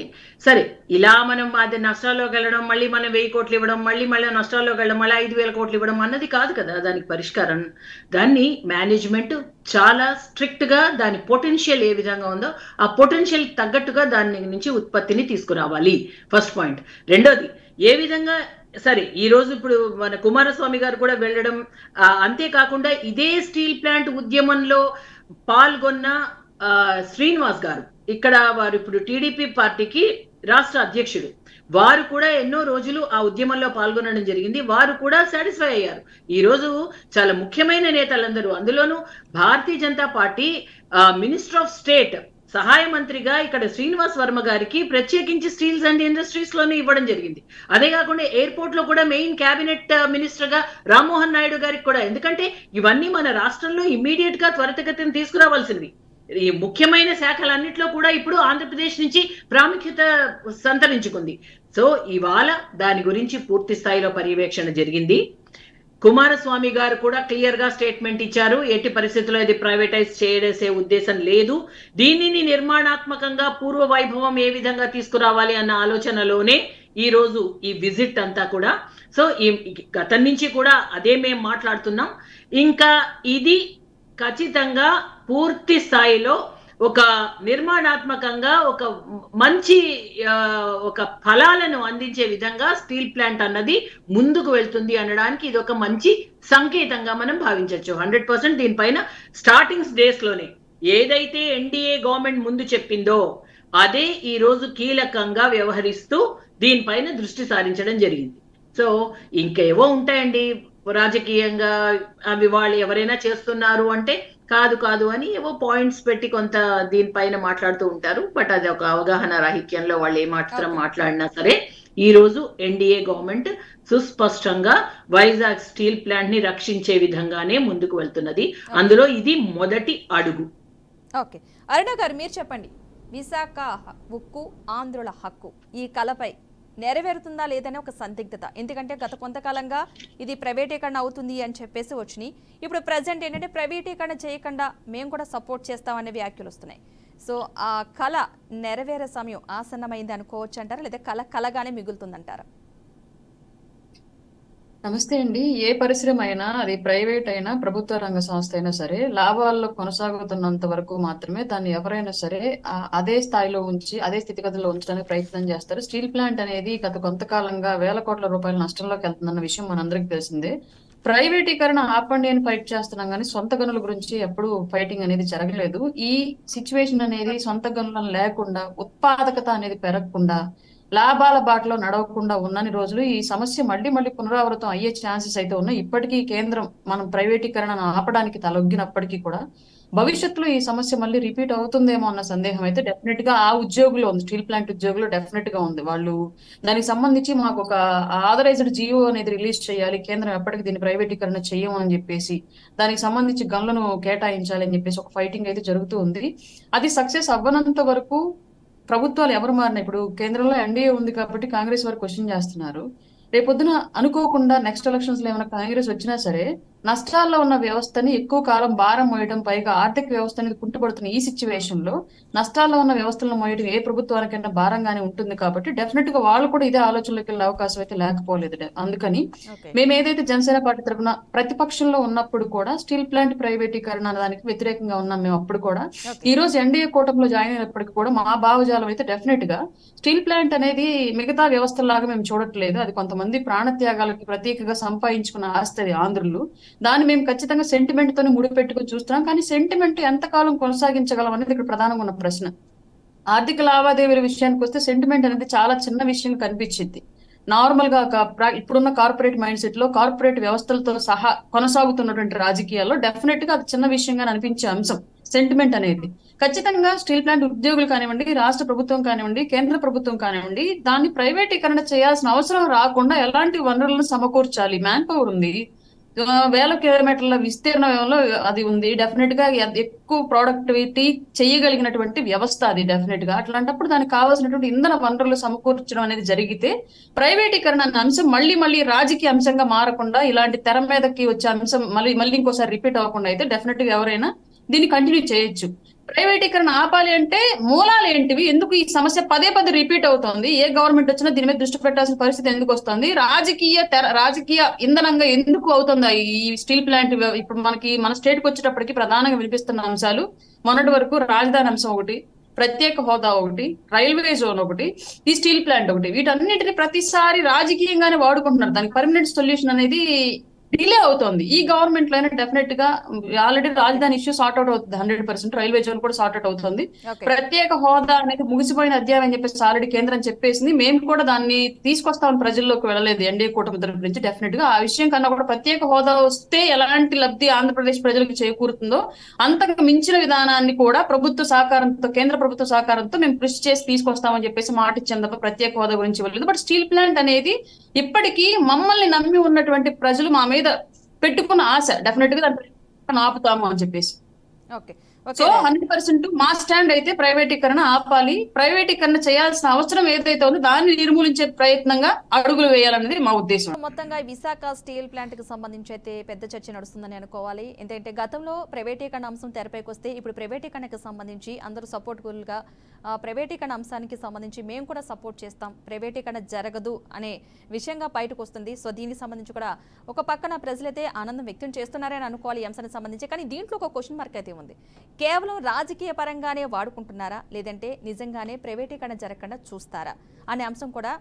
సరే ఇలా మనం అది నష్టాల్లోకి వెళ్ళడం, మళ్ళీ మనం 1000 కోట్లు ఇవ్వడం, మళ్ళీ నష్టాల్లోకి వెళ్ళడం, మళ్ళీ 5,000 కోట్లు ఇవ్వడం అన్నది కాదు కదా దానికి పరిష్కారం. దాన్ని మేనేజ్మెంట్ చాలా స్ట్రిక్ట్ గా దాని పొటెన్షియల్ ఏ విధంగా ఉందో ఆ పొటెన్షియల్ తగ్గట్టుగా దాని నుంచి ఉత్పత్తిని తీసుకురావాలి, ఫస్ట్ పాయింట్. రెండోది, ఏ విధంగా సరే ఈ రోజు ఇప్పుడు మన కుమారస్వామి గారు కూడా వెళ్ళడం, అంతేకాకుండా ఇదే స్టీల్ ప్లాంట్ ఉద్యమంలో పాల్గొన్న శ్రీనివాస్ గారు, ఇక్కడ వారు ఇప్పుడు టీడీపీ పార్టీకి రాష్ట్ర అధ్యక్షుడు, వారు కూడా ఎన్నో రోజులు ఆ ఉద్యమంలో పాల్గొనడం జరిగింది. వారు కూడా సాటిస్ఫై అయ్యారు. ఈ రోజు చాలా ముఖ్యమైన నేతలందరూ, అందులోనూ Bharatiya Janata party minister of state సహాయ మంత్రిగా ఇక్కడ శ్రీనివాస్ వర్మ గారికి ప్రత్యేకించి స్టీల్స్ అండ్ ఇండస్ట్రీస్ లోనే ఇవ్వడం జరిగింది. అదే కాకుండా ఎయిర్పోర్ట్ లో కూడా మెయిన్ క్యాబినెట్ మినిస్టర్ గా రామ్మోహన్ నాయుడు గారికి కూడా, ఎందుకంటే ఇవన్నీ మన రాష్ట్రంలో ఇమ్మీడియట్ గా త్వరితగతిని తీసుకురావాల్సింది. ఈ ముఖ్యమైన శాఖలన్నింటిలో కూడా ఇప్పుడు ఆంధ్రప్రదేశ్ నుంచి ప్రాముఖ్యత సంతరించుకుంది. సో ఇవాళ దాని గురించి పూర్తి స్థాయిలో పర్యవేక్షణ జరిగింది. కుమారస్వామి గారు కూడా క్లియర్ గా స్టేట్మెంట్ ఇచ్చారు, ఎట్టి పరిస్థితుల్లో ఇది ప్రైవేటైజ్ చేసే ఉద్దేశం లేదు, దీనిని నిర్మాణాత్మకంగా పూర్వ వైభవం ఏ విధంగా తీసుకురావాలి అన్న ఆలోచనలోనే ఈ రోజు ఈ విజిట్ అంతా కూడా. సో ఈ గతం నుంచి కూడా అదే మేము మాట్లాడుతున్నాం. ఇంకా ఇది ఖచ్చితంగా పూర్తి స్థాయిలో ఒక నిర్మాణాత్మకంగా ఒక మంచి ఒక ఫలాలను అందించే విధంగా స్టీల్ ప్లాంట్ అన్నది ముందుకు వెళ్తుంది అనడానికి ఇది ఒక మంచి సంకేతంగా మనం భావించవచ్చు. 100% దీనిపైన స్టార్టింగ్ డేస్ లోనే ఏదైతే ఎన్డీఏ గవర్నమెంట్ ముందు చెప్పిందో అదే ఈ రోజు కీలకంగా వ్యవహరిస్తూ దీనిపైన దృష్టి సారించడం జరిగింది. సో ఇంకేవో ఉంటాయండి రాజకీయంగా, అవి వాళ్ళు ఎవరైనా చేస్తున్నారు అంటే కాదు అని ఏవో పాయింట్స్ పెట్టి కొంత దీనిపైన మాట్లాడుతూ ఉంటారు. బట్ అది ఒక అవగాహన రాహిత్యంలో వాళ్ళు ఏ మాత్రం మాట్లాడినా సరే ఈ రోజు ఎన్డీఏ గవర్నమెంట్ సుస్పష్టంగా వైజాగ్ స్టీల్ ప్లాంట్ ని రక్షించే విధంగానే ముందుకు వెళ్తున్నది. అందులో ఇది మొదటి అడుగు. ఓకే, అరుణ గారు మీరు చెప్పండి, విశాఖ ఉక్కు ఆంధ్రుల హక్కు ఈ కలపై నెరవేరుతుందా లేదనే ఒక సందిగ్ధత. ఎందుకంటే గత కొంతకాలంగా ఇది ప్రైవేటీకరణ అవుతుంది అని చెప్పేసి వచ్చినాయి. ఇప్పుడు ప్రజెంట్ ఏంటంటే ప్రైవేటీకరణ చేయకుండా మేము కూడా సపోర్ట్ చేస్తామనే వ్యాఖ్యలు వస్తున్నాయి. సో ఆ కళ నెరవేరే సమయం ఆసన్నమైంది అనుకోవచ్చు అంటారా, లేదా కలగానే మిగులుతుందంటారా? నమస్తే అండి. ఏ పరిశ్రమ అయినా, అది ప్రైవేట్ అయినా ప్రభుత్వ రంగ సంస్థ అయినా సరే, లాభాల్లో కొనసాగుతున్నంత వరకు మాత్రమే దాన్ని ఎవరైనా సరే అదే స్థాయిలో ఉంచి అదే స్థితిగతుల్లో ఉంచడానికి ప్రయత్నం చేస్తారు. స్టీల్ ప్లాంట్ అనేది గత కొంతకాలంగా వేల కోట్ల రూపాయల నష్టంలోకి వెళ్తుందన్న విషయం మనందరికీ తెలిసిందే. ప్రైవేటీకరణ ఆపండి అని ఫైట్ చేస్తున్నాం కానీ సొంత గనుల గురించి ఎప్పుడు ఫైటింగ్ అనేది జరగలేదు. ఈ సిచ్యువేషన్ అనేది సొంత గనులను లేకుండా, ఉత్పాదకత అనేది పెరగకుండా, లాభాల బాటలో నడవకుండా ఉన్నన్ని రోజులు ఈ సమస్య మళ్ళీ పునరావృతం అయ్యే ఛాన్సెస్ అయితే ఉన్నాయి. ఇప్పటికీ కేంద్రం మనం ప్రైవేటీకరణను ఆపడానికి తలొగ్గినప్పటికీ కూడా భవిష్యత్తులో ఈ సమస్య మళ్ళీ రిపీట్ అవుతుందేమో అన్న సందేహం అయితే డెఫినెట్ గా ఆ ఉద్యోగులు ఉంది, స్టీల్ ప్లాంట్ ఉద్యోగులు డెఫినెట్ గా ఉంది. వాళ్ళు దానికి సంబంధించి మాకు ఒక ఆథరైజ్డ్ జియో అనేది రిలీజ్ చేయాలి, కేంద్రం ఎప్పటికీ దీన్ని ప్రైవేటీకరణ చేయము అని చెప్పేసి, దానికి సంబంధించి గన్లను కేటాయించాలి అని చెప్పేసి ఒక ఫైటింగ్ అయితే జరుగుతూ ఉంది. అది సక్సెస్ అవ్వనంత వరకు ప్రభుత్వాలు ఎవరు మారినా, ఇప్పుడు కేంద్రంలో ఎన్డీఏ ఉంది కాబట్టి కాంగ్రెస్ వారు క్వశ్చన్ చేస్తున్నారు. రేపొద్దున అనుకోకుండా నెక్స్ట్ ఎలక్షన్స్ లో ఏమైనా కాంగ్రెస్ వచ్చినా సరే నష్టాల్లో ఉన్న వ్యవస్థని ఎక్కువ కాలం భారం మోయడం, పైగా ఆర్థిక వ్యవస్థ అనేది కుంటుపడుతున్న ఈ సిచ్యువేషన్ లో నష్టాల్లో ఉన్న వ్యవస్థలను మోయడం ఏ ప్రభుత్వానికైనా భారంగానే ఉంటుంది. కాబట్టి డెఫినెట్ గా వాళ్ళు కూడా ఇదే ఆలోచనలోకి వెళ్ళే అవకాశం అయితే లేకపోలేదు. అందుకని మేము ఏదైతే జనసేన పార్టీ తరఫున ప్రతిపక్షంలో ఉన్నప్పుడు కూడా స్టీల్ ప్లాంట్ ప్రైవేటీకరణ దానికి వ్యతిరేకంగా ఉన్నాం మేము అప్పుడు కూడా. ఈ రోజు ఎన్డీఏ కూటమిలో జాయిన్ అయినప్పటికీ కూడా మా భావజాలం అయితే డెఫినెట్ గా స్టీల్ ప్లాంట్ అనేది మిగతా వ్యవస్థలాగా మేము చూడట్లేదు. అది కొంతమంది ప్రాణత్యాగాలకి ప్రతీకగా సంపాదించుకున్న ఆస్తి అది ఆంధ్రులు. దాన్ని మేము ఖచ్చితంగా సెంటిమెంట్ తోనే ముడిపెట్టుకుని చూస్తున్నాం. కానీ సెంటిమెంట్ ఎంతకాలం కొనసాగించగలం అనేది ఇక్కడ ప్రధానంగా ఉన్న ప్రశ్న. ఆర్థిక లావాదేవీల విషయానికి వస్తే సెంటిమెంట్ అనేది చాలా చిన్న విషయం కనిపించింది. నార్మల్ గా ఇప్పుడున్న కార్పొరేట్ మైండ్ సెట్ లో, కార్పొరేట్ వ్యవస్థలతో సహా కొనసాగుతున్నటువంటి రాజకీయాల్లో డెఫినెట్ గా అది చిన్న విషయంగా అనిపించే అంశం సెంటిమెంట్ అనేది. ఖచ్చితంగా స్టీల్ ప్లాంట్ ఉద్యోగులు కానివ్వండి, రాష్ట్ర ప్రభుత్వం కానివ్వండి, కేంద్ర ప్రభుత్వం కానివ్వండి, దాన్ని ప్రైవేటీకరణ చేయాల్సిన అవసరం రాకుండా ఎలాంటి వనరులను సమకూర్చాలి. మ్యాన్ పవర్ ఉంది, వేల కిలోమీటర్ల విస్తీర్ణంలో అది ఉంది, డెఫినెట్ గా ఎక్కువ ప్రొడక్టివిటీ చేయగలిగినటువంటి వ్యవస్థ అది డెఫినెట్ గా. అట్లాంటప్పుడు దానికి కావాల్సినటువంటి ఇంధన వనరులు సమకూర్చడం అనేది జరిగితే ప్రైవేటీకరణ అనే అంశం మళ్ళీ రాజకీయ అంశంగా మారకుండా, ఇలాంటి తెర మీదకి వచ్చే అంశం మళ్ళీ ఇంకోసారి రిపీట్ అవ్వకుండా అయితే డెఫినెట్ గా ఎవరైనా దీన్ని కంటిన్యూ చేయొచ్చు. ప్రైవేటీకరణ ఆపాలి అంటే మూలాలు ఏంటివి, ఎందుకు ఈ సమస్య పదే రిపీట్ అవుతుంది, ఏ గవర్నమెంట్ వచ్చినా దీని మీద దృష్టి పెట్టాల్సిన పరిస్థితి ఎందుకు వస్తుంది, రాజకీయ ఇంధనంగా ఎందుకు అవుతుంది ఈ స్టీల్ ప్లాంట్. ఇప్పుడు మన స్టేట్ కి వచ్చేటప్పటికి ప్రధానంగా వినిపిస్తున్న అంశాలు మొన్నటి వరకు రాజధాని అంశం ఒకటి, ప్రత్యేక హోదా ఒకటి, రైల్వే జోన్ ఒకటి, ఈ స్టీల్ ప్లాంట్ ఒకటి. వీటన్నిటిని ప్రతిసారి రాజకీయంగానే వాడుకుంటున్నారు. దానికి పర్మనెంట్ సొల్యూషన్ అనేది డిలే అవుతోంది. ఈ గవర్నమెంట్ లోనే డెఫినెట్ గా ఆల్రెడీ రాజధాని ఇష్యూ సార్ట్ అవుట్ అవుతుంది 100%. రైల్వే జోన్ కూడా సార్ట్ అవుట్ అవుతుంది. ఓకే. ప్రత్యేక హోదా అనేది ముగిసిపోయిన అధ్యాయం అని చెప్పేసి ఆల్రెడీ కేంద్రం చెప్పేసింది. మేము కూడా దాన్ని తీసుకొస్తామని ప్రజల్లోకి వెళ్ళలేదు ఎన్డీఏ కూటమి తరపు నుంచి. డెఫినెట్ గా ఆ విషయం కన్నా కూడా ప్రత్యేక హోదా వస్తే ఎలాంటి లబ్ధి ఆంధ్రప్రదేశ్ ప్రజలకు చేకూరుతుందో అంతకు మించిన విధానాన్ని కూడా ప్రభుత్వ సహకారంతో, కేంద్ర ప్రభుత్వ సహకారంతో మేము కృషి చేసి తీసుకొస్తామని చెప్పేసి మాట ఇచ్చాం తప్ప ప్రత్యేక హోదా గురించి వెళ్ళలేదు. బట్ స్టీల్ ప్లాంట్ అనేది ఇప్పటికీ మమ్మల్ని నమ్మి ఉన్నటువంటి ప్రజలు మా మీద పెట్టుకున్న ఆశ. డెఫినెట్ గా దాన్ని ఆపుతాము అని చెప్పేసి. ఓకే. So okay. 100% మా స్టాండ్ అయితే ప్రైవేటీకరణ ఆపాలి. ప్రైవేటీకరణ చేయాల్సిన అవసరం ఏదైతే ఉందో దాన్ని నిర్మూలించే ప్రయత్నంగా అడుగులు వేయాలనేది మా ఉద్దేశం. మొత్తంగా విశాఖ స్టీల్ ప్లాంట్ కి సంబంధించి అయితే పెద్ద చర్చ నడుస్తుందని అనుకోవాలి. ఎందుకంటే గతంలో ప్రైవేటీకరణ అంశం తెరపైకి వస్తే ఇప్పుడు ప్రైవేటీకరణకు సంబంధించి అందరూ సపోర్ట్ఫుల్గా ప్రైవేటీకరణ అంశానికి సంబంధించి మేము కూడా సపోర్ట్ చేస్తాం, ప్రైవేటీకరణ జరగదు అనే విషయంగా బయటకు వస్తుంది. సో దీనికి సంబంధించి కూడా ఒక పక్కన ప్రజలైతే ఆనందం వ్యక్తం చేస్తున్నారని అనుకోవాలి ఈ అంశానికి సంబంధించి. కానీ దీంట్లో ఒక క్వశ్చన్ మార్క్ అయితే ఉంది. కేవలం రాజకీయ పరంగానే వాడుకుంటున్నారా, లేదంటే నిజంగానే ప్రైవేటీకరణ జరగకుండా చూస్తారా అనే అంశం కూడా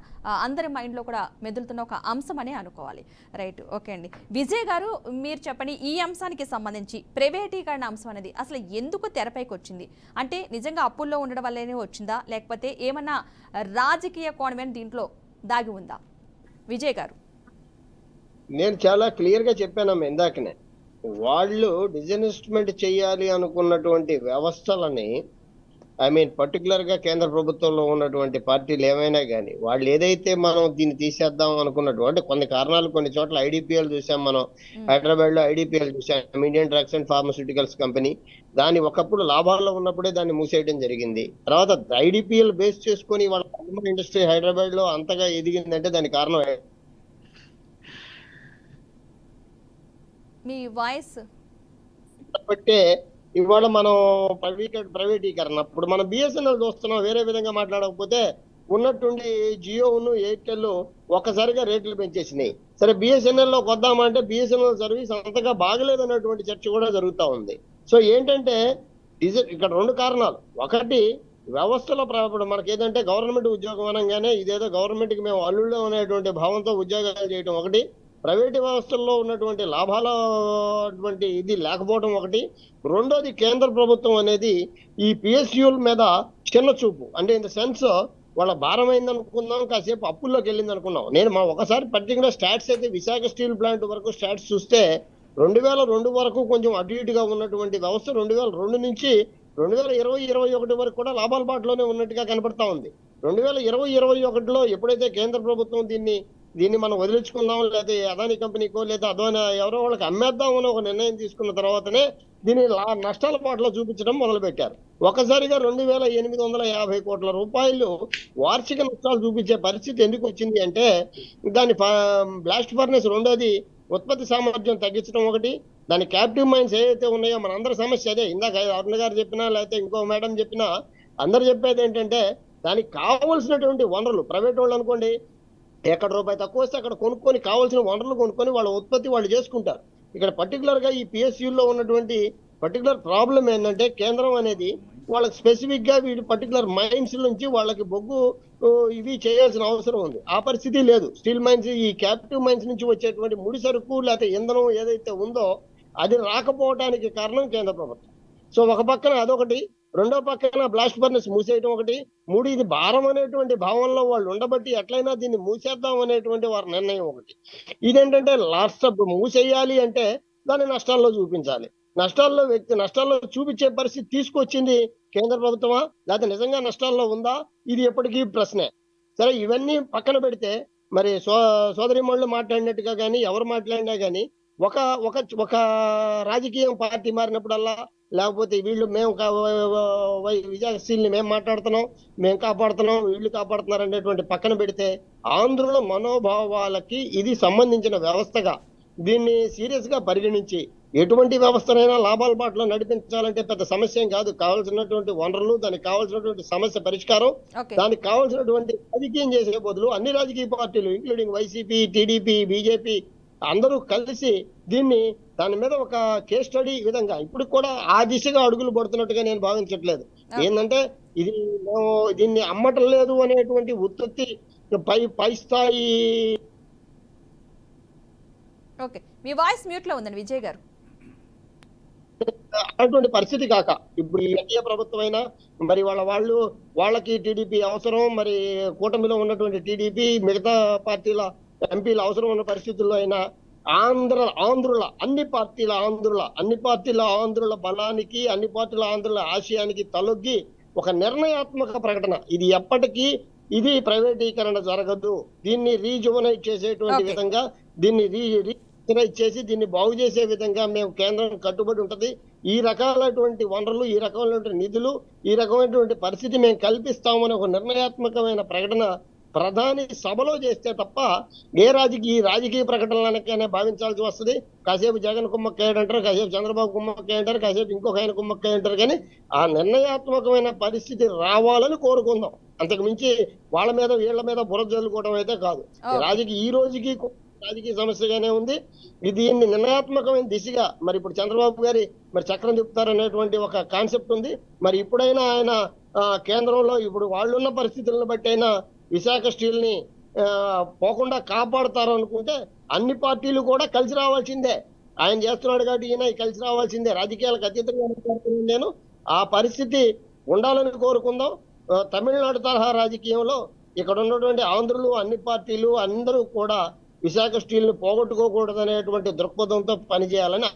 అందరి మైండ్లో కూడా మెదులుతున్న ఒక అంశం అనే అనుకోవాలి. రైట్, ఓకే అండి. విజయ్ గారు, మీరు చెప్పండి, ఈ అంశానికి సంబంధించి ప్రైవేటీకరణ అంశం అనేది అసలు ఎందుకు తెరపైకి వచ్చింది? అంటే నిజంగా అప్పుల్లో ఉండడం వల్లనే వచ్చిందా, లేకపోతే ఏమన్నా రాజకీయ కోణమే దీంట్లో దాగి ఉందా? విజయ్ గారు. నేను చాలా క్లియర్ గా చెప్పానమ్మా ఇందాకనే. వాళ్ళు డిజిన్వెస్ట్మెంట్ చేయాలి అనుకున్నటువంటి వ్యవస్థలని, ఐ మీన్ పర్టికులర్ గా కేంద్ర ప్రభుత్వంలో ఉన్నటువంటి పార్టీలు ఏమైనా కానీ వాళ్ళు ఏదైతే మనం దీన్ని తీసేద్దాం అనుకున్నటువంటి కొన్ని కారణాలు, కొన్ని చోట్ల ఐడిపిఎల్ చూసాం మనం, హైదరాబాద్ లో ఐడిపిఎల్ చూసాం, Indian drugs and pharmaceuticals company. దాని ఒకప్పుడు లాభాల్లో ఉన్నప్పుడే దాన్ని మూసేయడం జరిగింది. తర్వాత ఐడిపిఎల్ బేస్ చేసుకొని వాళ్ళ ఇండస్ట్రీ హైదరాబాద్ లో అంతగా ఎదిగిందంటే దానికి కారణం మీ వాయిస్ కాబట్టే ఇవాళ మనం ప్రైవేటీకరణ. ఇప్పుడు మనం బిఎస్ఎన్ఎల్ చూస్తున్నాం, వేరే విధంగా మాట్లాడకపోతే ఉన్నట్టుండి జియోను, ఎయిర్టెల్ ఒక్కసారిగా రేట్లు పెంచేసినాయి. సరే బిఎస్ఎన్ఎల్ లోకి వద్దామంటే బిఎస్ఎన్ఎల్ సర్వీస్ అంతగా బాగలేదన్నటువంటి చర్చ కూడా జరుగుతూ ఉంది. సో ఏంటంటే ఇక్కడ రెండు కారణాలు. ఒకటి వ్యవస్థలో ఇప్పుడు మనకి ఏదంటే గవర్నమెంట్ ఉద్యోగం అనగానే ఇదేదో గవర్నమెంట్ కి మేము అల్లుళ్ళు అనేటువంటి భావంతో ఉద్యోగాలు చేయడం ఒకటి, ప్రైవేట్ వ్యవస్థల్లో ఉన్నటువంటి లాభాల ఇది లేకపోవడం ఒకటి, రెండోది కేంద్ర ప్రభుత్వం అనేది ఈ పిఎస్యూల మీద చిన్న చూపు. అంటే ఇన్ ద సెన్స్ వాళ్ళ భారం అయింది అనుకుందాం, కాసేపు అప్పుల్లోకి వెళ్ళింది అనుకున్నాం. నేను మా ఒకసారి పర్టికులర్ స్టాట్స్ అయితే విశాఖ స్టీల్ ప్లాంట్ వరకు స్టాట్స్ చూస్తే 2002 వరకు కొంచెం అటు ఇటుగా ఉన్నటువంటి వ్యవస్థ 2002 నుంచి 2020-21 వరకు కూడా లాభాల బాటలోనే ఉన్నట్టుగా కనపడతా ఉంది. 2020-21లో ఎప్పుడైతే కేంద్ర ప్రభుత్వం దీన్ని మనం వదిలించుకుందాం, లేదా అదాని కంపెనీకో లేదా అదాని ఎవరో వాళ్ళకి అమ్మేద్దాం అని ఒక నిర్ణయం తీసుకున్న తర్వాతనే దీన్ని నష్టాల పాటలో చూపించడం మొదలు పెట్టారు. ఒకసారిగా 2850 కోట్ల రూపాయలు వార్షిక నష్టాలు చూపించే పరిస్థితి ఎందుకు వచ్చింది అంటే దాని బ్లాస్ట్ ఫర్నెస్, రెండోది ఉత్పత్తి సామర్థ్యం తగ్గించడం ఒకటి, దాని క్యాప్టివ్ మైన్స్ ఏదైతే ఉన్నాయో మనందరి సమస్య అదే. ఇందాక అరుణ్ గారు చెప్పినా లేకపోతే ఇంకో మేడం చెప్పినా అందరు చెప్పేది ఏంటంటే దానికి కావాల్సినటువంటి వనరులు, ప్రైవేట్ వాళ్ళు అనుకోండి ఎక్కడ రూపాయి తక్కువ వస్తే అక్కడ కొనుక్కొని కావాల్సిన వనరులు కొనుక్కొని వాళ్ళ ఉత్పత్తి వాళ్ళు చేసుకుంటారు. ఇక్కడ పర్టికులర్ గా ఈ పిఎస్యూల్లో ఉన్నటువంటి పర్టికులర్ ప్రాబ్లం ఏంటంటే కేంద్రం అనేది వాళ్ళకి స్పెసిఫిక్ గా వీటి పర్టికులర్ మైన్స్ నుంచి వాళ్ళకి బొగ్గు ఇవి చేయాల్సిన అవసరం ఉంది. ఆ పరిస్థితి లేదు. స్టీల్ మైన్స్, ఈ క్యాపిటివ్ మైన్స్ నుంచి వచ్చేటువంటి ముడి సరుకు లేకపోతే ఇంధనం ఏదైతే ఉందో అది రాకపోవడానికి కారణం కేంద్ర ప్రభుత్వం. సో ఒక పక్కన అదొకటి, రెండో పక్కన బ్లాస్ట్ ఫర్నెస్ మూసేయడం ఒకటి, మూడు ఇది భారం అనేటువంటి భావనలో వాళ్ళు ఉండబట్టి ఎట్లయినా దీన్ని మూసేద్దాం అనేటువంటి వారి నిర్ణయం ఒకటి. ఇదేంటంటే లాస్ట్ మూసేయాలి అంటే దాన్ని నష్టాల్లో చూపించాలి. నష్టాల్లో చూపించే పరిస్థితి తీసుకొచ్చింది కేంద్ర ప్రభుత్వమా లేకపోతే నిజంగా నష్టాల్లో ఉందా, ఇది ఎప్పటికీ ప్రశ్నే. సరే ఇవన్నీ పక్కన పెడితే మరి సోదరిమణులు మాట్లాడినట్టుగా కానీ ఎవరు మాట్లాడినా కానీ ఒక రాజకీయ పార్టీ మారినప్పుడల్లా లేకపోతే వీళ్ళు మేము విశాఖ స్టీల్ని మేము మాట్లాడుతున్నాం, మేము కాపాడుతున్నాం, వీళ్ళు కాపాడుతున్నారు అనేటువంటి పక్కన పెడితే ఆంధ్రుల మనోభావాలకి ఇది సంబంధించిన వ్యవస్థగా దీన్ని సీరియస్ గా పరిగణించి ఎటువంటి వ్యవస్థనైనా లాభాల బాటలో నడిపించాలంటే పెద్ద సమస్య ఏం కాదు. కావాల్సినటువంటి వనరులు, దానికి కావాల్సినటువంటి సమస్య పరిష్కారం, దానికి కావాల్సినటువంటి రాజకీయం చేసే బదులు అన్ని రాజకీయ పార్టీలు ఇంక్లూడింగ్ వైసీపీ, టీడీపీ, బీజేపీ అందరూ కలిసి దాని మీద ఒక కేస్ స్టడీ విధంగా ఇప్పుడు కూడా ఆ దిశగా అడుగులు పడుతున్నట్టుగా నేను భావించట్లేదు. ఏంటంటే దీన్ని అమ్మటం లేదు అనేటువంటి ఉత్పత్తి పై స్థాయి ఓకే, మీ వాయిస్ మ్యూట్ లో ఉందండి విజయ్ గారు. అటువంటి పరిస్థితి కాక ఇప్పుడు ఈ ఎన్డీఏ ప్రభుత్వం అయినా మరి వాళ్ళకి టీడీపీ అవసరం, మరి కూటమిలో ఉన్నటువంటి టీడీపీ మిగతా పార్టీల ఎంపీల అవసరం ఉన్న పరిస్థితుల్లో అయినా అన్ని పార్టీల ఆంధ్రుల బలానికి, అన్ని పార్టీల ఆంధ్రుల ఆశయానికి తలొగ్గి ఒక నిర్ణయాత్మక ప్రకటన, ఇది ఎప్పటికీ ఇది ప్రైవేటీకరణ జరగదు, దీన్ని రీజువనైట్ చేసేటువంటి Okay. విధంగా, దీన్ని చేసి దీన్ని బాగు చేసే విధంగా మేము కేంద్రం కట్టుబడి ఉంటది. ఈ రకాలైనటువంటి వనరులు, ఈ రకమైనటువంటి నిధులు, ఈ రకమైనటువంటి పరిస్థితి మేము కల్పిస్తామని ఒక నిర్ణయాత్మకమైన ప్రకటన ప్రధాని సభలో చేస్తే తప్ప ఈ రాజకీయ ప్రకటనలనే భావించాల్సి వస్తుంది. కాసేపు జగన్ కుమ్మక్కయ్యాడు అంటారు, కాసేపు చంద్రబాబు కుమ్మక్కయ్య అంటారు, కాసేపు ఇంకొక ఆయన కుమ్మక్కయ్య అంటారు. కానీ ఆ నిర్ణయాత్మకమైన పరిస్థితి రావాలని కోరుకుందాం. అంతకు మించి వాళ్ళ మీద వీళ్ళ మీద బురద జల్లుకోవడం అయితే కాదు. ఈ రోజుకి రాజకీయ సమస్యగానే ఉంది. దీన్ని నిర్ణయాత్మకమైన దిశగా మరి ఇప్పుడు చంద్రబాబు గారి మరి చక్రం తిప్పుతారనేటువంటి ఒక కాన్సెప్ట్ ఉంది. మరి ఇప్పుడైనా ఆయన కేంద్రంలో ఇప్పుడు వాళ్ళున్న పరిస్థితులను బట్టి అయినా విశాఖ స్టీల్ ని పోకుండా కాపాడుతారు అనుకుంటే అన్ని పార్టీలు కూడా కలిసి రావాల్సిందే. ఆయన చేస్తున్నాడు కాబట్టి ఈయన కలిసి రావాల్సిందే. రాజకీయాలకు అతీతంగా మాట్లాడుతున్నాను నేను. ఆ పరిస్థితి ఉండాలని కోరుకుందాం. తమిళనాడు తరహా రాజకీయంలో ఇక్కడ ఉన్నటువంటి ఆంధ్రులు, అన్ని పార్టీలు అందరూ కూడా విశాఖ స్టీల్ ని పోగొట్టుకోకూడదు అనేటువంటి దృక్పథంతో పనిచేయాలని.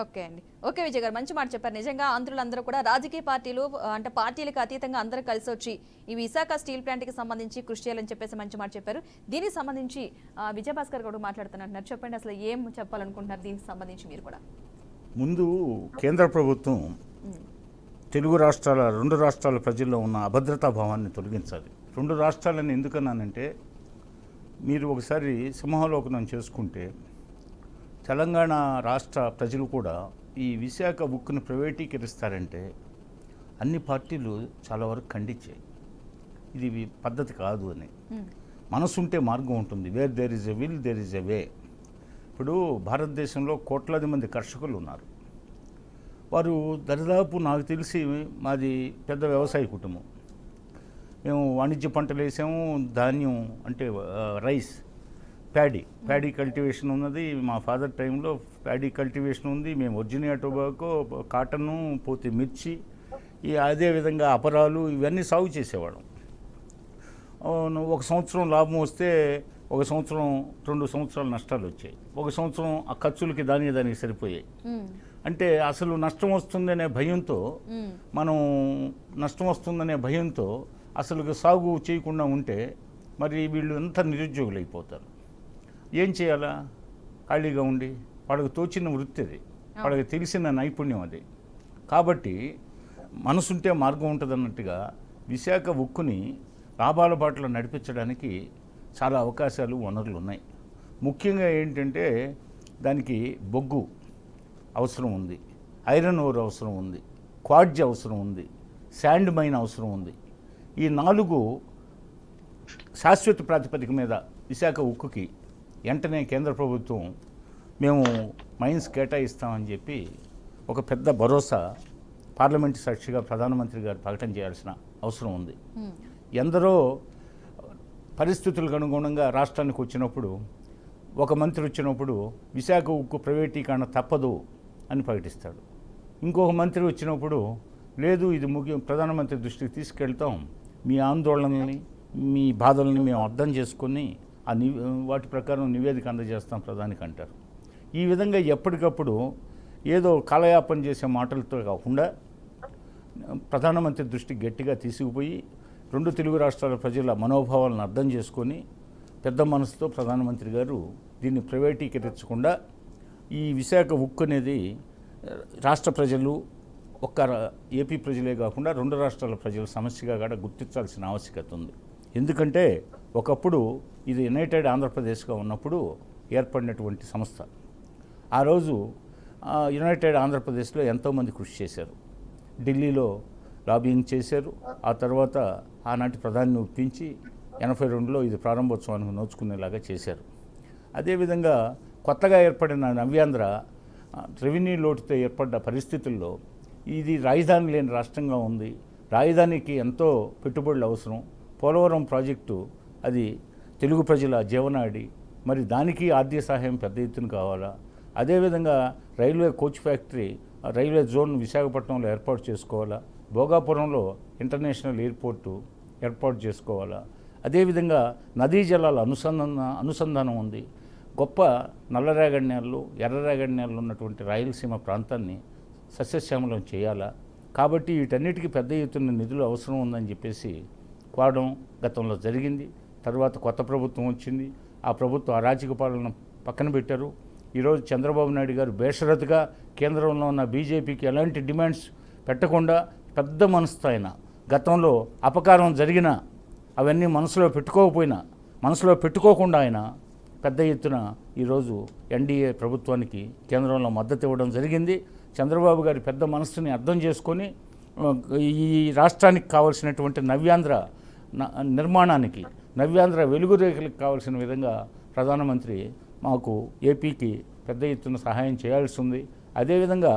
ఓకే అండి, ఓకే విజయ్ గారు, మంచి మాట చెప్పారు. నిజంగా ఆంధ్రులందరూ కూడా రాజకీయ పార్టీలు అంటే పార్టీలకు అతీతంగా అందరూ కలిసి వచ్చి ఈ విశాఖ స్టీల్ ప్లాంట్కి సంబంధించి కృషి చేయాలని చెప్పేసి మంచి మాట చెప్పారు. దీనికి సంబంధించి విజయభాస్కర్ గారు మాట్లాడుతున్నారు. చెప్పండి, అసలు ఏం చెప్పాలనుకుంటున్నారు దీనికి సంబంధించి మీరు కూడా? ముందు కేంద్ర ప్రభుత్వం తెలుగు రాష్ట్రాల, 2 రాష్ట్రాల ప్రజల్లో ఉన్న అభద్రతా భావాన్ని తొలగించాలి. 2 రాష్ట్రాలని ఎందుకన్నానంటే, మీరు ఒకసారి సింహావలోకనం చేసుకుంటే తెలంగాణ రాష్ట్ర ప్రజలు కూడా ఈ విశాఖ ఉక్కును ప్రైవేటీకరిస్తారంటే అన్ని పార్టీలు చాలా వరకు ఖండించాయి. ఇది పద్ధతి కాదు అని. మనసుంటే మార్గం ఉంటుంది. Where there is a will there is a way. ఇప్పుడు భారతదేశంలో కోట్లాది మంది కర్షకులు ఉన్నారు. వారు దరిదాపు నాకు తెలిసి మాది పెద్ద వ్యవసాయ కుటుంబం. మేము వాణిజ్య పంటలు వేసాము. ధాన్యం అంటే రైస్, ప్యాడీ కల్టివేషన్ ఉన్నది. మా ఫాదర్ టైంలో ప్యాడీ కల్టివేషన్ ఉంది. మేము వర్జీనియా టొబాకో, కాటను, పోతే మిర్చి, అదేవిధంగా అపరాలు ఇవన్నీ సాగు చేసేవాళ్ళం. ఒక సంవత్సరం లాభం వస్తే ఒక సంవత్సరం 2 సంవత్సరాలు నష్టాలు వచ్చాయి. ఒక సంవత్సరం ఆ ఖర్చులకి దానికి సరిపోయాయి. అంటే అసలు నష్టం వస్తుందనే భయంతో, మనం నష్టం వస్తుందనే భయంతో అసలు సాగు చేయకుండా ఉంటే మరి వీళ్ళు ఎంత నిరుద్యోగులు అయిపోతారు. ఏం చేయాలా? ఖాళీగా ఉండి వాళ్ళకి తోచిన వృత్తి అది, వాళ్ళకి తెలిసిన నైపుణ్యం అది. కాబట్టి మనసుంటే మార్గం ఉంటుంది అన్నట్టుగా విశాఖ ఉక్కుని లాభాల బాటలో నడిపించడానికి చాలా అవకాశాలు, వనరులు ఉన్నాయి. ముఖ్యంగా ఏంటంటే దానికి బొగ్గు అవసరం ఉంది, ఐరన్ ఓర్ అవసరం ఉంది, క్వార్జ్ అవసరం ఉంది, శాండ్ మైన్ అవసరం ఉంది. ఈ 4 శాశ్వత ప్రాతిపదిక మీద విశాఖ ఉక్కుకి వెంటనే కేంద్ర ప్రభుత్వం మేము మైన్స్ కేటాయిస్తామని చెప్పి ఒక పెద్ద భరోసా పార్లమెంటు సాక్షిగా ప్రధానమంత్రి గారు ప్రకటన చేయాల్సిన అవసరం ఉంది. ఎందరో పరిస్థితులకు అనుగుణంగా రాష్ట్రానికి వచ్చినప్పుడు, ఒక మంత్రి వచ్చినప్పుడు విశాఖ ఉక్కు ప్రైవేటీకరణ తప్పదు అని ప్రకటిస్తాడు. ఇంకొక మంత్రి వచ్చినప్పుడు లేదు, ఇది ప్రధానమంత్రి దృష్టికి తీసుకెళ్తాం, మీ ఆందోళనల్ని, మీ బాధల్ని మేము అర్థం చేసుకొని వాటి ప్రకారం నివేదిక అందజేస్తాం ప్రధానికి అంటారు. ఈ విధంగా ఎప్పటికప్పుడు ఏదో కాలయాపన చేసే మాటలతో కాకుండా ప్రధానమంత్రి దృష్టి గట్టిగా తీసుకుపోయి 2 తెలుగు రాష్ట్రాల ప్రజల మనోభావాలను అర్థం చేసుకొని పెద్ద మనసుతో ప్రధానమంత్రి గారు దీన్ని ప్రైవేటీకరించకుండా ఈ విశాఖ ఉక్కు అనేది రాష్ట్ర ప్రజలు, ఒక్క ఏపీ ప్రజలే కాకుండా 2 రాష్ట్రాల ప్రజల సమస్యగా కూడా గుర్తించాల్సిన ఆవశ్యకత ఉంది. ఎందుకంటే ఒకప్పుడు ఇది యునైటెడ్ ఆంధ్రప్రదేశ్గా ఉన్నప్పుడు ఏర్పడినటువంటి సంస్థ. ఆ రోజు యునైటెడ్ ఆంధ్రప్రదేశ్లో ఎంతోమంది కృషి చేశారు. ఢిల్లీలో లాబింగ్ చేశారు. ఆ తర్వాత ఆనాటి ప్రధానిని ఒప్పించి 82లో ఇది ప్రారంభోత్సవానికి నోచుకునేలాగా చేశారు. అదేవిధంగా కొత్తగా ఏర్పడిన నవ్యాంధ్ర రెవెన్యూ లోటుతో ఏర్పడ్డ పరిస్థితుల్లో ఇది రాజధాని లేని రాష్ట్రంగా ఉంది. రాజధానికి ఎంతో పెట్టుబడులు అవసరం. పోలవరం ప్రాజెక్టు అది తెలుగు ప్రజల జీవనాడి, మరి దానికి ఆర్థిక సహాయం పెద్ద ఎత్తున కావాలా? అదేవిధంగా railway coach factory railway zone విశాఖపట్నంలో ఏర్పాటు చేసుకోవాలా? భోగాపురంలో ఇంటర్నేషనల్ ఎయిర్పోర్టు ఏర్పాటు చేసుకోవాలా? అదేవిధంగా నదీ జలాల అనుసంధానం ఉంది. గొప్ప నల్లరేగడి నేలలు, ఎర్రరేగడి నేలలు ఉన్నటువంటి రాయలసీమ ప్రాంతాన్ని సస్యశ్యామలం చేయాలా? కాబట్టి వీటన్నిటికీ పెద్ద ఎత్తున నిధులు అవసరం ఉందని చెప్పేసి కోరడం గతంలో జరిగింది. తర్వాత కొత్త ప్రభుత్వం వచ్చింది. ఆ ప్రభుత్వం అరాచక పాలన పక్కన పెట్టారు. ఈరోజు చంద్రబాబు నాయుడు గారు బేషరతుగా కేంద్రంలో ఉన్న బీజేపీకి ఎలాంటి డిమాండ్స్ పెట్టకుండా పెద్ద మనసుతో ఆయన గతంలో అపకారం జరిగినా అవన్నీ మనసులో పెట్టుకోకుండా ఆయన పెద్ద ఎత్తున ఈరోజు ఎన్డీఏ ప్రభుత్వానికి కేంద్రంలో మద్దతు ఇవ్వడం జరిగింది. చంద్రబాబు గారి పెద్ద మనసుని అర్థం చేసుకొని ఈ రాష్ట్రానికి కావాల్సినటువంటి నవ్యాంధ్ర నిర్మాణానికి, నవ్యాంధ్ర వెలుగురేఖలకు కావాల్సిన విధంగా ప్రధానమంత్రి మాకు ఏపీకి పెద్ద ఎత్తున సహాయం చేయాల్సి ఉంది. అదేవిధంగా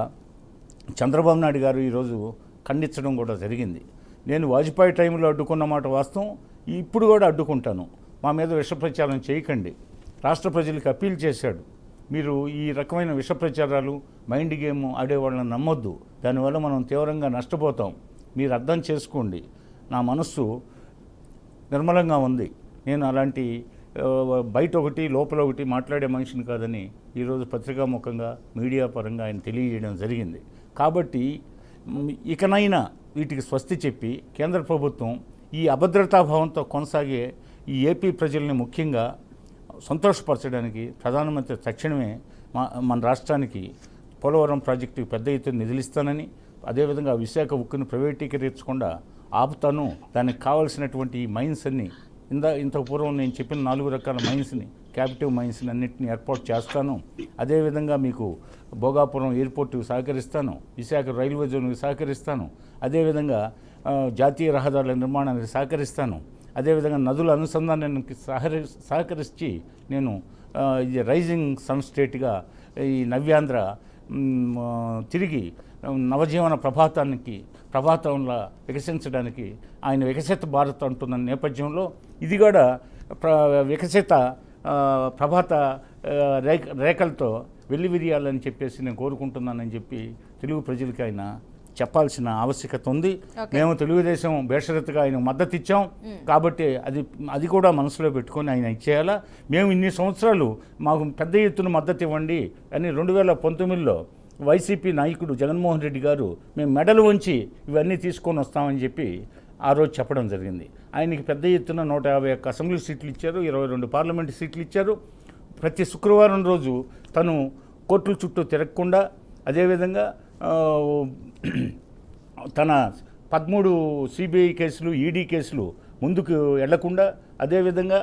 చంద్రబాబు నాయుడు గారు ఈరోజు ఖండించడం కూడా జరిగింది. నేను వాజ్పేయి టైంలో అడ్డుకున్న మాట వాస్తవం, ఇప్పుడు కూడా అడ్డుకుంటాను. మా మీద విష ప్రచారం చేయకండి. రాష్ట్ర ప్రజలకు అప్పీల్ చేశాడు, మీరు ఈ రకమైన విష ప్రచారాలు, మైండ్ గేమ్ ఆడేవాళ్ళని నమ్మొద్దు, దానివల్ల మనం తీవ్రంగా నష్టపోతాం, మీరు అర్థం చేసుకోండి. నా మనస్సు నిర్మలంగా ఉంది, నేను అలాంటి బయట ఒకటి లోపల ఒకటి మాట్లాడే మనిషిని కాదని ఈరోజు పత్రికాముఖంగా మీడియా పరంగా ఆయన తెలియజేయడం జరిగింది. కాబట్టి ఇకనైనా వీటికి స్వస్తి చెప్పి కేంద్ర ప్రభుత్వం ఈ అభద్రతాభావంతో కొనసాగే ఈ ఏపీ ప్రజల్ని ముఖ్యంగా సంతోషపరచడానికి ప్రధానమంత్రి తక్షణమే మన రాష్ట్రానికి పోలవరం ప్రాజెక్టుకి పెద్ద ఎత్తున నిధులిస్తానని, అదేవిధంగా విశాఖ ఉక్కును ప్రైవేటీకరించకుండా ఆపుతాను, దానికి కావాల్సినటువంటి ఈ మైన్స్ అన్ని ఇంతకు పూర్వం నేను చెప్పిన 4 రకాల మైన్స్ని, క్యాపిటివ్ మైన్స్ని అన్నింటినీ ఏర్పాటు చేస్తాను. అదేవిధంగా మీకు భోగాపురం ఎయిర్పోర్టుకు సహకరిస్తాను, విశాఖ రైల్వే జోన్కి సహకరిస్తాను, అదేవిధంగా జాతీయ రహదారుల నిర్మాణానికి సహకరిస్తాను, అదేవిధంగా నదుల అనుసంధానానికి సహకరించి నేను ఇది రైజింగ్ సన్ స్టేట్గా ఈ నవ్యాంధ్ర తిరిగి నవజీవన ప్రభాతంలా వికసించడానికి ఆయన వికసిత భారత్ అంటున్న నేపథ్యంలో ఇది కూడా వికసిత ప్రభాత రేఖలతో వెల్లివిరియాలని చెప్పేసి నేను కోరుకుంటున్నానని చెప్పి తెలుగు ప్రజలకి ఆయన చెప్పాల్సిన ఆవశ్యకత ఉంది. మేము తెలుగుదేశం బేషరతుగా ఆయన మద్దతు ఇచ్చాం కాబట్టి అది కూడా మనసులో పెట్టుకొని ఆయన ఇచ్చేయాలా. మేము ఇన్ని సంవత్సరాలు మాకు పెద్ద ఎత్తున మద్దతు ఇవ్వండి అని 2019లో వైసీపీ నాయకుడు జగన్మోహన్ రెడ్డి గారు మేము మెడలు వంచి ఇవన్నీ తీసుకొని వస్తామని చెప్పి ఆ రోజు చెప్పడం జరిగింది. ఆయనకి పెద్ద ఎత్తున 151 అసెంబ్లీ సీట్లు ఇచ్చారు, 22 పార్లమెంటు సీట్లు ఇచ్చారు. ప్రతి శుక్రవారం రోజు తను కోర్టుల చుట్టూ తిరగకుండా, అదేవిధంగా తన 13 సిబిఐ కేసులు, ఈడీ కేసులు ముందుకు వెళ్లకుండా, అదేవిధంగా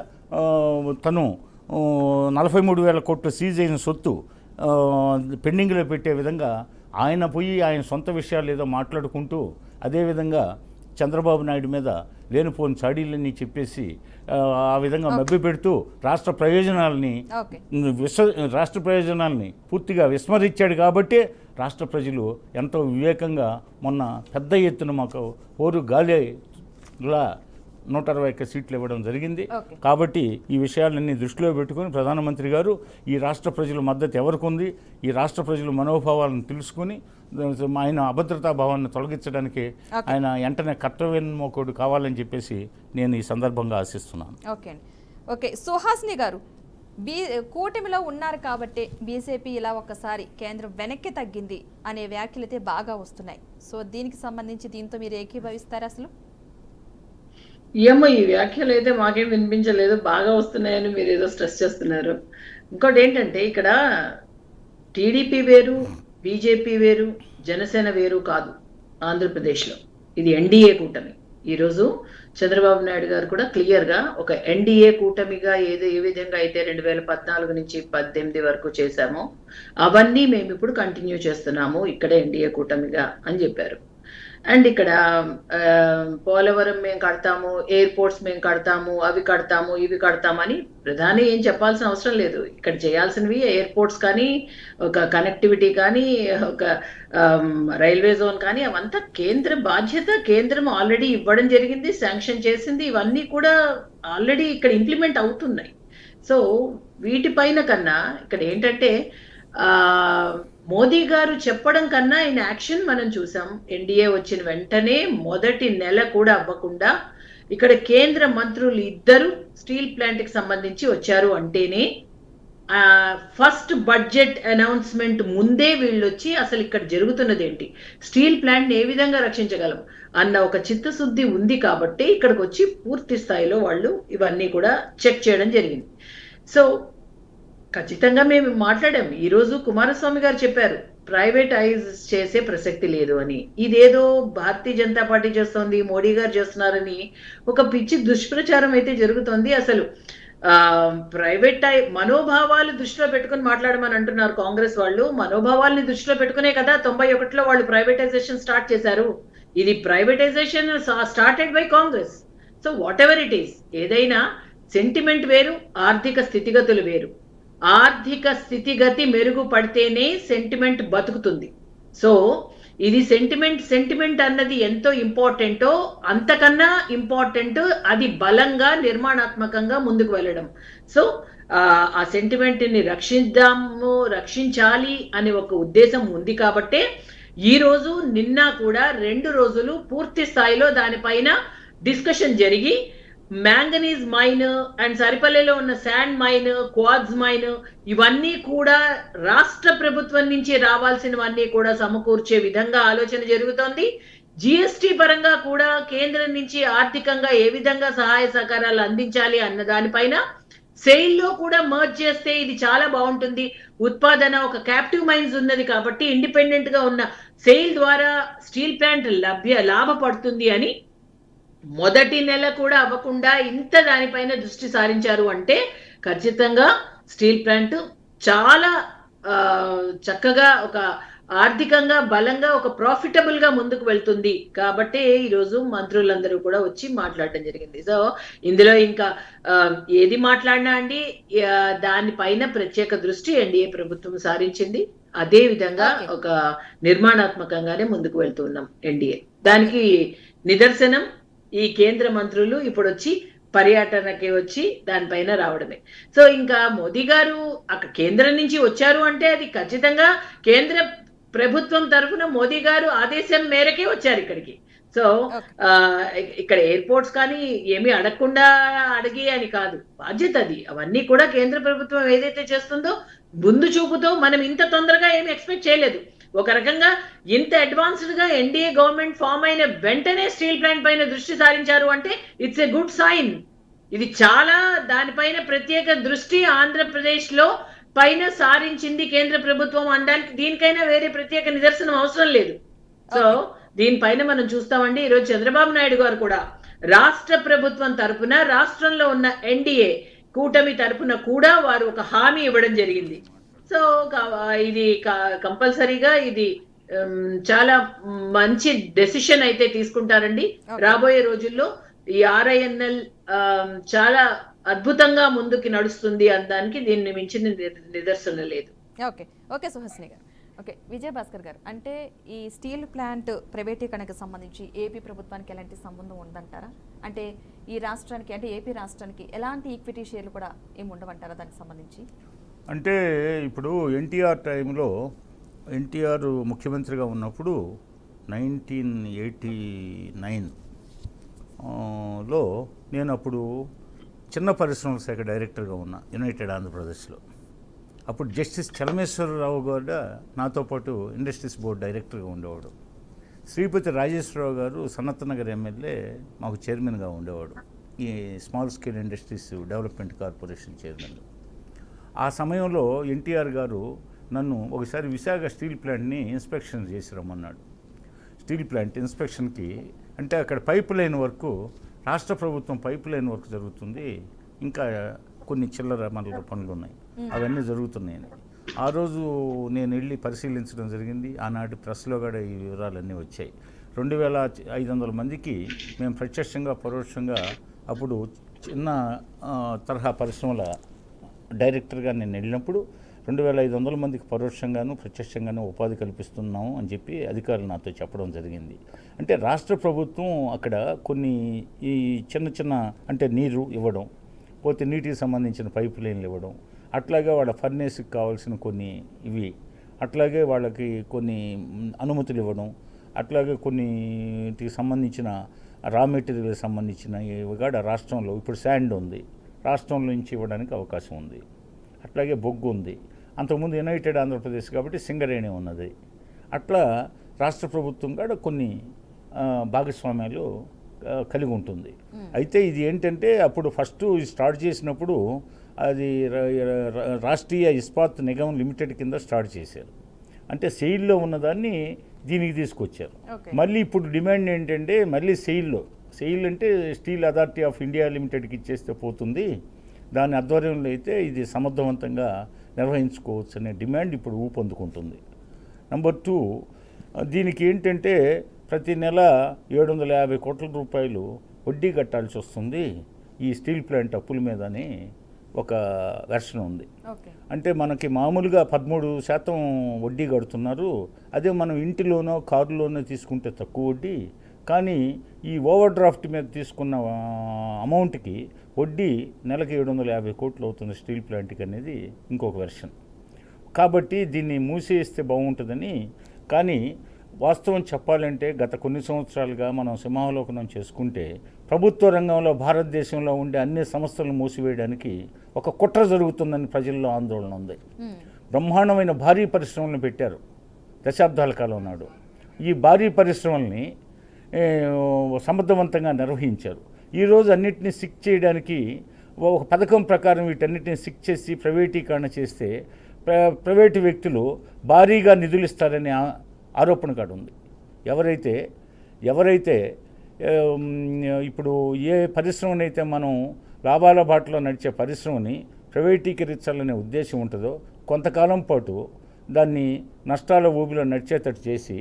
తను 43,000 కోట్లు సీజ్ అయిన సొత్తు పెండింగ్లో పెట్టే విధంగా ఆయన ఆయన సొంత విషయాలు ఏదో మాట్లాడుకుంటూ, అదేవిధంగా చంద్రబాబు నాయుడు మీద లేనిపోని చాడీలన్నీ చెప్పేసి ఆ విధంగా మభ్య పెడుతూ రాష్ట్ర ప్రయోజనాల్ని పూర్తిగా విస్మరించాడు. కాబట్టి రాష్ట్ర ప్రజలు ఎంతో వివేకంగా మొన్న పెద్ద ఎత్తున మాకు ఓరు గాలిలా 161 సీట్లు ఇవ్వడం జరిగింది. కాబట్టి ఈ విషయాలన్నీ దృష్టిలో పెట్టుకుని ప్రధానమంత్రి గారు ఈ రాష్ట్ర ప్రజల మద్దతు ఎవరికి ఉంది, ఈ రాష్ట్ర ప్రజల మనోభావాలను తెలుసుకుని ఆయన అభద్రతా భావాన్ని తొలగించడానికి ఆయన వెంటనే కర్తవ్యోన్ముఖుడు కావాలని చెప్పేసి నేను ఈ సందర్భంగా ఆశిస్తున్నాను. ఓకే సుహాసిని గారు, కూటమిలో ఉన్నారు కాబట్టి బీజేపీ ఇలా ఒక్కసారి కేంద్రం వెనక్కి తగ్గింది అనే వ్యాఖ్యలైతే బాగా వస్తున్నాయి. సో దీనికి సంబంధించి దీంతో మీరు ఏకీభవిస్తారు? అసలు ఏమో ఈ వ్యాఖ్యలు అయితే మాకేం వినిపించలేదు, బాగా వస్తున్నాయని మీరు ఏదో స్ట్రెస్ చేస్తున్నారు. ఇంకోటి ఏంటంటే ఇక్కడ టీడీపీ వేరు, బీజేపీ వేరు, జనసేన వేరు కాదు. ఆంధ్రప్రదేశ్లో ఇది ఎన్డీఏ కూటమి. ఈరోజు చంద్రబాబు నాయుడు గారు కూడా క్లియర్గా ఒక ఎన్డీఏ కూటమిగా ఏ విధంగా అయితే 2014 నుంచి 18 వరకు చేశామో అవన్నీ మేము ఇప్పుడు కంటిన్యూ చేస్తున్నాము ఇక్కడ ఎన్డీఏ కూటమిగా అని చెప్పారు. అండ్ ఇక్కడ పోలవరం మేము కడతాము, ఎయిర్పోర్ట్స్ మేము కడతాము, అవి కడతాము, ఇవి కడతామని ప్రధాని ఏం చెప్పాల్సిన అవసరం లేదు. ఇక్కడ చేయాల్సినవి ఎయిర్పోర్ట్స్ కానీ, ఒక కనెక్టివిటీ కానీ, ఒక రైల్వే జోన్ కానీ అవంతా కేంద్ర బాధ్యత. కేంద్రం ఆల్రెడీ ఇవ్వడం జరిగింది, శాంక్షన్ చేసింది, ఇవన్నీ కూడా ఆల్రెడీ ఇక్కడ ఇంప్లిమెంట్ అవుతున్నాయి. సో వీటిపైన కన్నా ఇక్కడ ఏంటంటే ఆ మోదీ గారు చెప్పడం కన్నా ఇన్ యాక్షన్ మనం చూసాం. ఎన్డీఏ వచ్చిన వెంటనే మొదటి నెల కూడా అవ్వకుండా ఇక్కడ కేంద్ర మంత్రులు ఇద్దరు స్టీల్ ప్లాంట్ కి సంబంధించి వచ్చారు అంటేనే ఫస్ట్ బడ్జెట్ అనౌన్స్మెంట్ ముందే వీళ్ళు వచ్చి అసలు ఇక్కడ జరుగుతున్నది ఏంటి, స్టీల్ ప్లాంట్ ఏ విధంగా రక్షించగలం అన్న ఒక చిత్తశుద్ధి ఉంది కాబట్టి ఇక్కడికి వచ్చి పూర్తి స్థాయిలో వాళ్ళు ఇవన్నీ కూడా చెక్ చేయడం జరిగింది. సో ఖచ్చితంగా మేము మాట్లాడాం. ఈరోజు కుమారస్వామి గారు చెప్పారు ప్రైవేటైజ్ చేసే ప్రసక్తి లేదు అని. ఇదేదో భారతీయ జనతా పార్టీ చేస్తోంది, మోడీ గారు చేస్తున్నారని ఒక పిచ్చి దుష్ప్రచారం అయితే జరుగుతోంది. అసలు మనోభావాలు దృష్టిలో పెట్టుకుని మాట్లాడమని అంటున్నారు కాంగ్రెస్ వాళ్ళు. మనోభావాల్ని దృష్టిలో పెట్టుకునే కదా 91లో వాళ్ళు ప్రైవేటైజేషన్ స్టార్ట్ చేశారు. ఇది privatisation started by Congress. So what ever it is, ఏదైనా సెంటిమెంట్ వేరు, ఆర్థిక స్థితిగతులు వేరు. ఆర్థిక స్థితిగతి మెరుగుపడితేనే సెంటిమెంట్ బతుకుతుంది. సో ఇది సెంటిమెంట్ అన్నది ఎంతో ఇంపార్టెంటో అంతకన్నా ఇంపార్టెంట్ అది బలంగా నిర్మాణాత్మకంగా ముందుకు వెళ్ళడం. సో ఆ సెంటిమెంట్ ని రక్షించాలి అనే ఒక ఉద్దేశం ఉంది కాబట్టే ఈ రోజు నిన్న కూడా 2 రోజులు పూర్తి స్థాయిలో దానిపైన డిస్కషన్ జరిగి మ్యాంగనీస్ మైన్ అండ్ సరిపల్లిలో ఉన్న శాండ్ మైన్, క్వార్ట్జ్ మైన్ ఇవన్నీ కూడా రాష్ట్ర ప్రభుత్వం నుంచి రావాల్సినవన్నీ కూడా సమకూర్చే విధంగా ఆలోచన జరుగుతోంది. జిఎస్టి పరంగా కూడా కేంద్రం నుంచి ఆర్థికంగా ఏ విధంగా సహాయ సహకారాలు అందించాలి అన్న దానిపైన సెయిల్ లో కూడా మర్జ్ చేస్తే ఇది చాలా బాగుంటుంది. ఉత్పాదన ఒక క్యాప్టివ్ మైన్స్ ఉన్నది కాబట్టి ఇండిపెండెంట్ గా ఉన్న సెయిల్ ద్వారా స్టీల్ ప్లాంట్ లాభపడుతుంది అని మొదటి నెల కూడా అవ్వకుండా ఇంత దానిపైన దృష్టి సారించారు అంటే ఖచ్చితంగా స్టీల్ ప్లాంట్ చాలా చక్కగా ఒక ఆర్థికంగా బలంగా ఒక ప్రాఫిటబుల్ గా ముందుకు వెళ్తుంది కాబట్టి ఈరోజు మంత్రులందరూ కూడా వచ్చి మాట్లాడటం జరిగింది. సో ఇందులో ఇంకా ఏది మాట్లాడినా అండి దానిపైన ప్రత్యేక దృష్టి ఎన్డీఏ ప్రభుత్వం సారించింది. అదే విధంగా ఒక నిర్మాణాత్మకంగానే ముందుకు వెళ్తున్నాం ఎన్డీఏ. దానికి నిదర్శనం ఈ కేంద్ర మంత్రులు ఇప్పుడు వచ్చి పర్యటనకి వచ్చి దానిపైన రావడమే. సో ఇంకా మోదీ గారు అక్కడ కేంద్రం నుంచి వచ్చారు అంటే అది ఖచ్చితంగా కేంద్ర ప్రభుత్వం తరఫున మోదీ గారు ఆదేశం మేరకే వచ్చారు ఇక్కడికి. సో ఇక్కడ ఎయిర్పోర్ట్స్ కానీ ఏమీ అడగకుండా అడిగి అని కాదు, బాధ్యత అది. అవన్నీ కూడా కేంద్ర ప్రభుత్వం ఏదైతే చేస్తుందో ముందు చూపుతో మనం ఇంత తొందరగా ఏమి ఎక్స్పెక్ట్ చేయలేదు. ఒక రకంగా ఇంత అడ్వాన్స్డ్ గా ఎన్డీఏ గవర్నమెంట్ ఫామ్ అయిన వెంటనే స్టీల్ ప్లాంట్ పైన దృష్టి సారించారు అంటే ఇట్స్ ఎ గుడ్ సైన్. ఇది చాలా దానిపైన ప్రత్యేక దృష్టి ఆంధ్రప్రదేశ్ లో పైన సారించింది కేంద్ర ప్రభుత్వం అనడానికి దీనికైనా వేరే ప్రత్యేక నిదర్శనం అవసరం లేదు. సో దీనిపైన మనం చూస్తామండి. ఈరోజు చంద్రబాబు నాయుడు గారు కూడా రాష్ట్ర ప్రభుత్వం తరఫున రాష్ట్రంలో ఉన్న ఎన్డీఏ కూటమి తరఫున కూడా వారు ఒక హామీ ఇవ్వడం జరిగింది. సో ఇది కంపల్సరీగా ఇది చాలా మంచి డెసిషన్ అయితే తీసుకుంటారండి. రాబోయే రోజుల్లో ఈ RINL చాలా అద్భుతంగా ముందుకి నడుస్తుంది అనడానికి దీన్ని మించిన నిదర్శనం లేదు. ఓకే సుహాసిని గారు. ఓకే విజయభాస్కర్ గారు, అంటే ఈ స్టీల్ ప్లాంట్ ప్రైవేటీకరణకు సంబంధించి ఏపీ ప్రభుత్వానికి ఎలాంటి సంబంధం ఉందంటారా? అంటే ఈ రాష్ట్రానికి అంటే ఏపీ రాష్ట్రానికి ఎలాంటి ఈక్విటీ షేర్లు కూడా ఏమి ఉండవంటారా దానికి సంబంధించి? అంటే ఇప్పుడు ఎన్టీఆర్ టైంలో ఎన్టీఆర్ ముఖ్యమంత్రిగా ఉన్నప్పుడు 1989లో నేను అప్పుడు చిన్న పరిశ్రమల శాఖ డైరెక్టర్గా ఉన్నా యునైటెడ్ ఆంధ్రప్రదేశ్లో. అప్పుడు జస్టిస్ చలమేశ్వరరావు కూడా నాతో పాటు ఇండస్ట్రీస్ బోర్డు డైరెక్టర్గా ఉండేవాడు. శ్రీపతి రాజేశ్వరరావు గారు సనత్ నగర్ ఎమ్మెల్యే మాకు చైర్మన్గా ఉండేవాడు, ఈ small scale industries development corporation chairman. ఆ సమయంలో ఎన్టీఆర్ గారు నన్ను ఒకసారి విశాఖ స్టీల్ ప్లాంట్ని ఇన్స్పెక్షన్ చేసి రమ్మన్నాడు. స్టీల్ ప్లాంట్ ఇన్స్పెక్షన్కి అంటే అక్కడ పైప్ లైన్ వర్క్, రాష్ట్ర ప్రభుత్వం పైప్ లైన్ వర్క్ జరుగుతుంది, ఇంకా కొన్ని చిల్లర మనల పనులు ఉన్నాయి, అవన్నీ జరుగుతున్నాయని ఆ రోజు నేను వెళ్ళి పరిశీలించడం జరిగింది. ఆనాటి ప్రెస్లో కూడా ఈ వివరాలన్నీ వచ్చాయి. 2500 మందికి మేము ప్రత్యక్షంగా పరోక్షంగా అప్పుడు చిన్న తరహా పరిశ్రమల డైరెక్టర్గా నేను వెళ్ళినప్పుడు 2500 మందికి పరోక్షంగాను ప్రత్యక్షంగాను ఉపాధి కల్పిస్తున్నాము అని చెప్పి అధికారులు నాతో చెప్పడం జరిగింది. అంటే రాష్ట్ర ప్రభుత్వం అక్కడ కొన్ని ఈ చిన్న చిన్న అంటే నీరు ఇవ్వడం, పోతే నీటికి సంబంధించిన పైప్ లైన్లు ఇవ్వడం, అట్లాగే వాళ్ళ ఫర్నేస్కి కావాల్సిన కొన్ని ఇవి, అట్లాగే వాళ్ళకి కొన్ని అనుమతులు ఇవ్వడం, అట్లాగే కొన్నిటికి సంబంధించిన రా మెటీరియల్ సంబంధించిన ఇవి కూడా రాష్ట్రంలో ఇప్పుడు శాండ్ ఉంది, రాష్ట్రంలో నుంచి ఇవ్వడానికి అవకాశం ఉంది. అట్లాగే బొగ్గు ఉంది, అంతకుముందు యునైటెడ్ ఆంధ్రప్రదేశ్ కాబట్టి సింగరేణి ఉన్నది. అట్లా రాష్ట్ర ప్రభుత్వం కూడా కొన్ని భాగస్వామ్యాలు కలిగి ఉంటుంది. అయితే ఇది ఏంటంటే అప్పుడు ఫస్ట్ స్టార్ట్ చేసినప్పుడు అది రాష్ట్రీయ ఇస్పాత్ నిగమ్ లిమిటెడ్ కింద స్టార్ట్ చేశారు. అంటే సెయిల్లో ఉన్నదాన్ని దీనికి తీసుకొచ్చారు. మళ్ళీ ఇప్పుడు డిమాండ్ ఏంటంటే మళ్ళీ సెయిల్ అంటే స్టీల్ అథారిటీ ఆఫ్ ఇండియా లిమిటెడ్కి ఇచ్చేస్తే పోతుంది, దాని ఆధ్వర్యంలో అయితే ఇది సమర్థవంతంగా నిర్వహించుకోవచ్చు అనే డిమాండ్ ఇప్పుడు ఊపందుకుంటుంది. నెంబర్ 2, దీనికి ఏంటంటే ప్రతి నెల 750 కోట్ల రూపాయలు వడ్డీ కట్టాల్సి వస్తుంది ఈ స్టీల్ ప్లాంట్ అప్పుల మీద అని ఒక వెర్షన్ ఉంది. అంటే మనకి మామూలుగా 13% వడ్డీ కడుతున్నారు, అదే మనం ఇంటిలోనో కారులోనో తీసుకుంటే తక్కువ వడ్డీ, కానీ ఈ ఓవర్ డ్రాఫ్ట్ మీద తీసుకున్న అమౌంట్కి వడ్డీ నెలకి 750 కోట్లు అవుతుంది స్టీల్ ప్లాంట్కి అనేది ఇంకొక వెర్షన్. కాబట్టి దీన్ని మూసేస్తే బాగుంటుందని. కానీ వాస్తవం చెప్పాలంటే గత కొన్ని సంవత్సరాలుగా మనం సింహావలోకనం చేసుకుంటే ప్రభుత్వ రంగంలో భారతదేశంలో ఉండే అన్ని సంస్థలను మూసివేయడానికి ఒక కుట్ర జరుగుతుందని ప్రజల్లో ఆందోళన ఉంది. బ్రహ్మాండమైన భారీ పరిశ్రమలను పెట్టారు దశాబ్దాల కాలం నాడు. ఈ భారీ పరిశ్రమల్ని సమర్థవంతంగా నిర్వహించారు. ఈరోజు అన్నిటినీ సిక్ చేయడానికి ఒక పథకం ప్రకారం వీటన్నిటిని సిక్ చేసి ప్రైవేటీకరణ చేస్తే ప్రైవేటు వ్యక్తులు భారీగా నిధులు ఇస్తారనే ఆరోపణ కూడా ఉంది. ఎవరైతే ఇప్పుడు ఏ పరిశ్రమనైతే మనం లాభాల బాటలో నడిచే పరిశ్రమని ప్రైవేటీకరించాలనే ఉద్దేశం ఉంటుందో కొంతకాలం పాటు దాన్ని నష్టాల ఊబిలో నడిచేటట్టు చేసి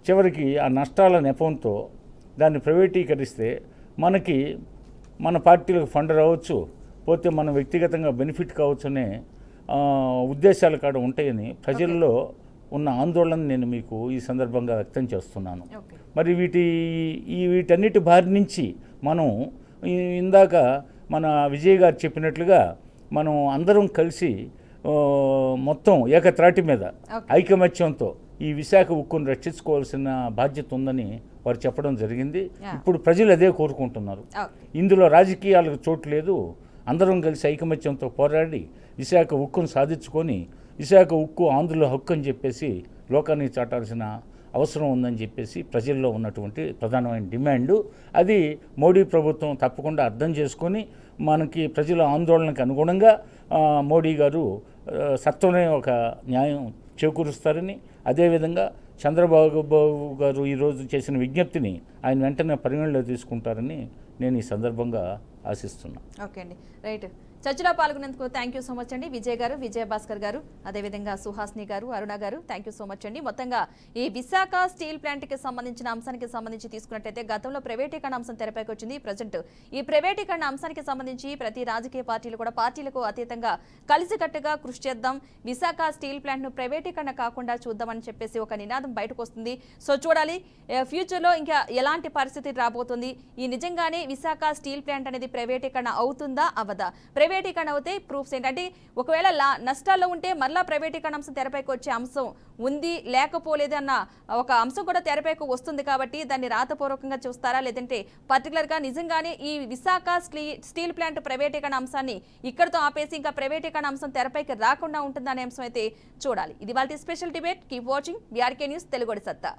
చివరికి ఆ నష్టాల నెపంతో దాన్ని ప్రైవేటీకరిస్తే మనకి మన పార్టీలకు ఫండ్ రావచ్చు, పోతే మనం వ్యక్తిగతంగా బెనిఫిట్ కావచ్చు అనే ఉద్దేశాలు కాడ ఉంటాయని ప్రజల్లో ఉన్న ఆందోళన నేను మీకు ఈ సందర్భంగా వ్యక్తం చేస్తున్నాను. మరి వీటన్నిటి బారి నుంచి మనం ఇందాక మన విజయ్ గారు చెప్పినట్లుగా మనం అందరం కలిసి మొత్తం ఏకత్రాటి మీద ఐకమత్యంతో ఈ విశాఖ ఉక్కును రక్షించుకోవాల్సిన బాధ్యత ఉందని వారు చెప్పడం జరిగింది. ఇప్పుడు ప్రజలు అదే కోరుకుంటున్నారు. ఇందులో రాజకీయాలకు చోటు లేదు, అందరం కలిసి ఐకమత్యంతో పోరాడి విశాఖ ఉక్కును సాధించుకొని విశాఖ ఉక్కు ఆంధ్రుల హక్కు అని చెప్పేసి లోకానికి చాటాల్సిన అవసరం ఉందని చెప్పేసి ప్రజల్లో ఉన్నటువంటి ప్రధానమైన డిమాండు. అది మోడీ ప్రభుత్వం తప్పకుండా అర్థం చేసుకొని మనకి ప్రజల ఆందోళనకు అనుగుణంగా మోడీ గారు సత్వమే ఒక న్యాయం చేకూరుస్తారని, అదేవిధంగా చంద్రబాబు గారు ఈరోజు చేసిన విజ్ఞప్తిని ఆయన వెంటనే పరిగణలో తీసుకుంటారని నేను ఈ సందర్భంగా ఆశిస్తున్నాను. ఓకే అండి, రైట్. చర్చలో పాల్గొనేందుకు థ్యాంక్ యూ సో మచ్ అండి విజయ్ గారు, విజయ భాస్కర్ గారు, అదేవిధంగా సుహాస్ని గారు, అరుణ గారు, థ్యాంక్ యూ సో మచ్ అండి. మొత్తంగా ఈ విశాఖ స్టీల్ ప్లాంట్కి సంబంధించిన అంశానికి సంబంధించి తీసుకున్నట్టయితే గతంలో ప్రైవేటీకరణ అంశం తెరపైకి వచ్చింది. ప్రజెంట్ ఈ ప్రైవేటీకరణ అంశానికి సంబంధించి ప్రతి రాజకీయ పార్టీలు కూడా పార్టీలకు అతీతంగా కలిసికట్టుగా కృషి చేద్దాం, విశాఖ స్టీల్ ప్లాంట్ను ప్రైవేటీకరణ కాకుండా చూద్దామని చెప్పేసి ఒక నినాదం బయటకు వస్తుంది. సో చూడాలి ఫ్యూచర్లో ఇంకా ఎలాంటి పరిస్థితి రాబోతుంది, ఈ నిజంగానే విశాఖ స్టీల్ ప్లాంట్ అనేది ప్రైవేటీకరణ అవుతుందా అవ్వదా, ప్రైవేటీకరణ అవుతే ప్రూఫ్స్ ఏంటంటే ఒకవేళ నష్టాల్లో ఉంటే మరలా ప్రైవేటీకరణ అంశం తెరపైకి వచ్చే అంశం ఉంది, లేకపోలేదు అన్న ఒక అంశం కూడా తెరపైకి వస్తుంది. కాబట్టి దాన్ని రాతపూర్వకంగా చూస్తారా, లేదంటే పర్టికులర్గా నిజంగానే ఈ విశాఖ స్టీల్ ప్లాంట్ ప్రైవేటీకరణ అంశాన్ని ఇక్కడితో ఆపేసి ఇంకా ప్రైవేటీకరణ అంశం తెరపైకి రాకుండా ఉంటుందనే అంశం అయితే చూడాలి. ఇది వాళ్ళ special debate. Keep watching BRK news తెలుగుడి సత్తా.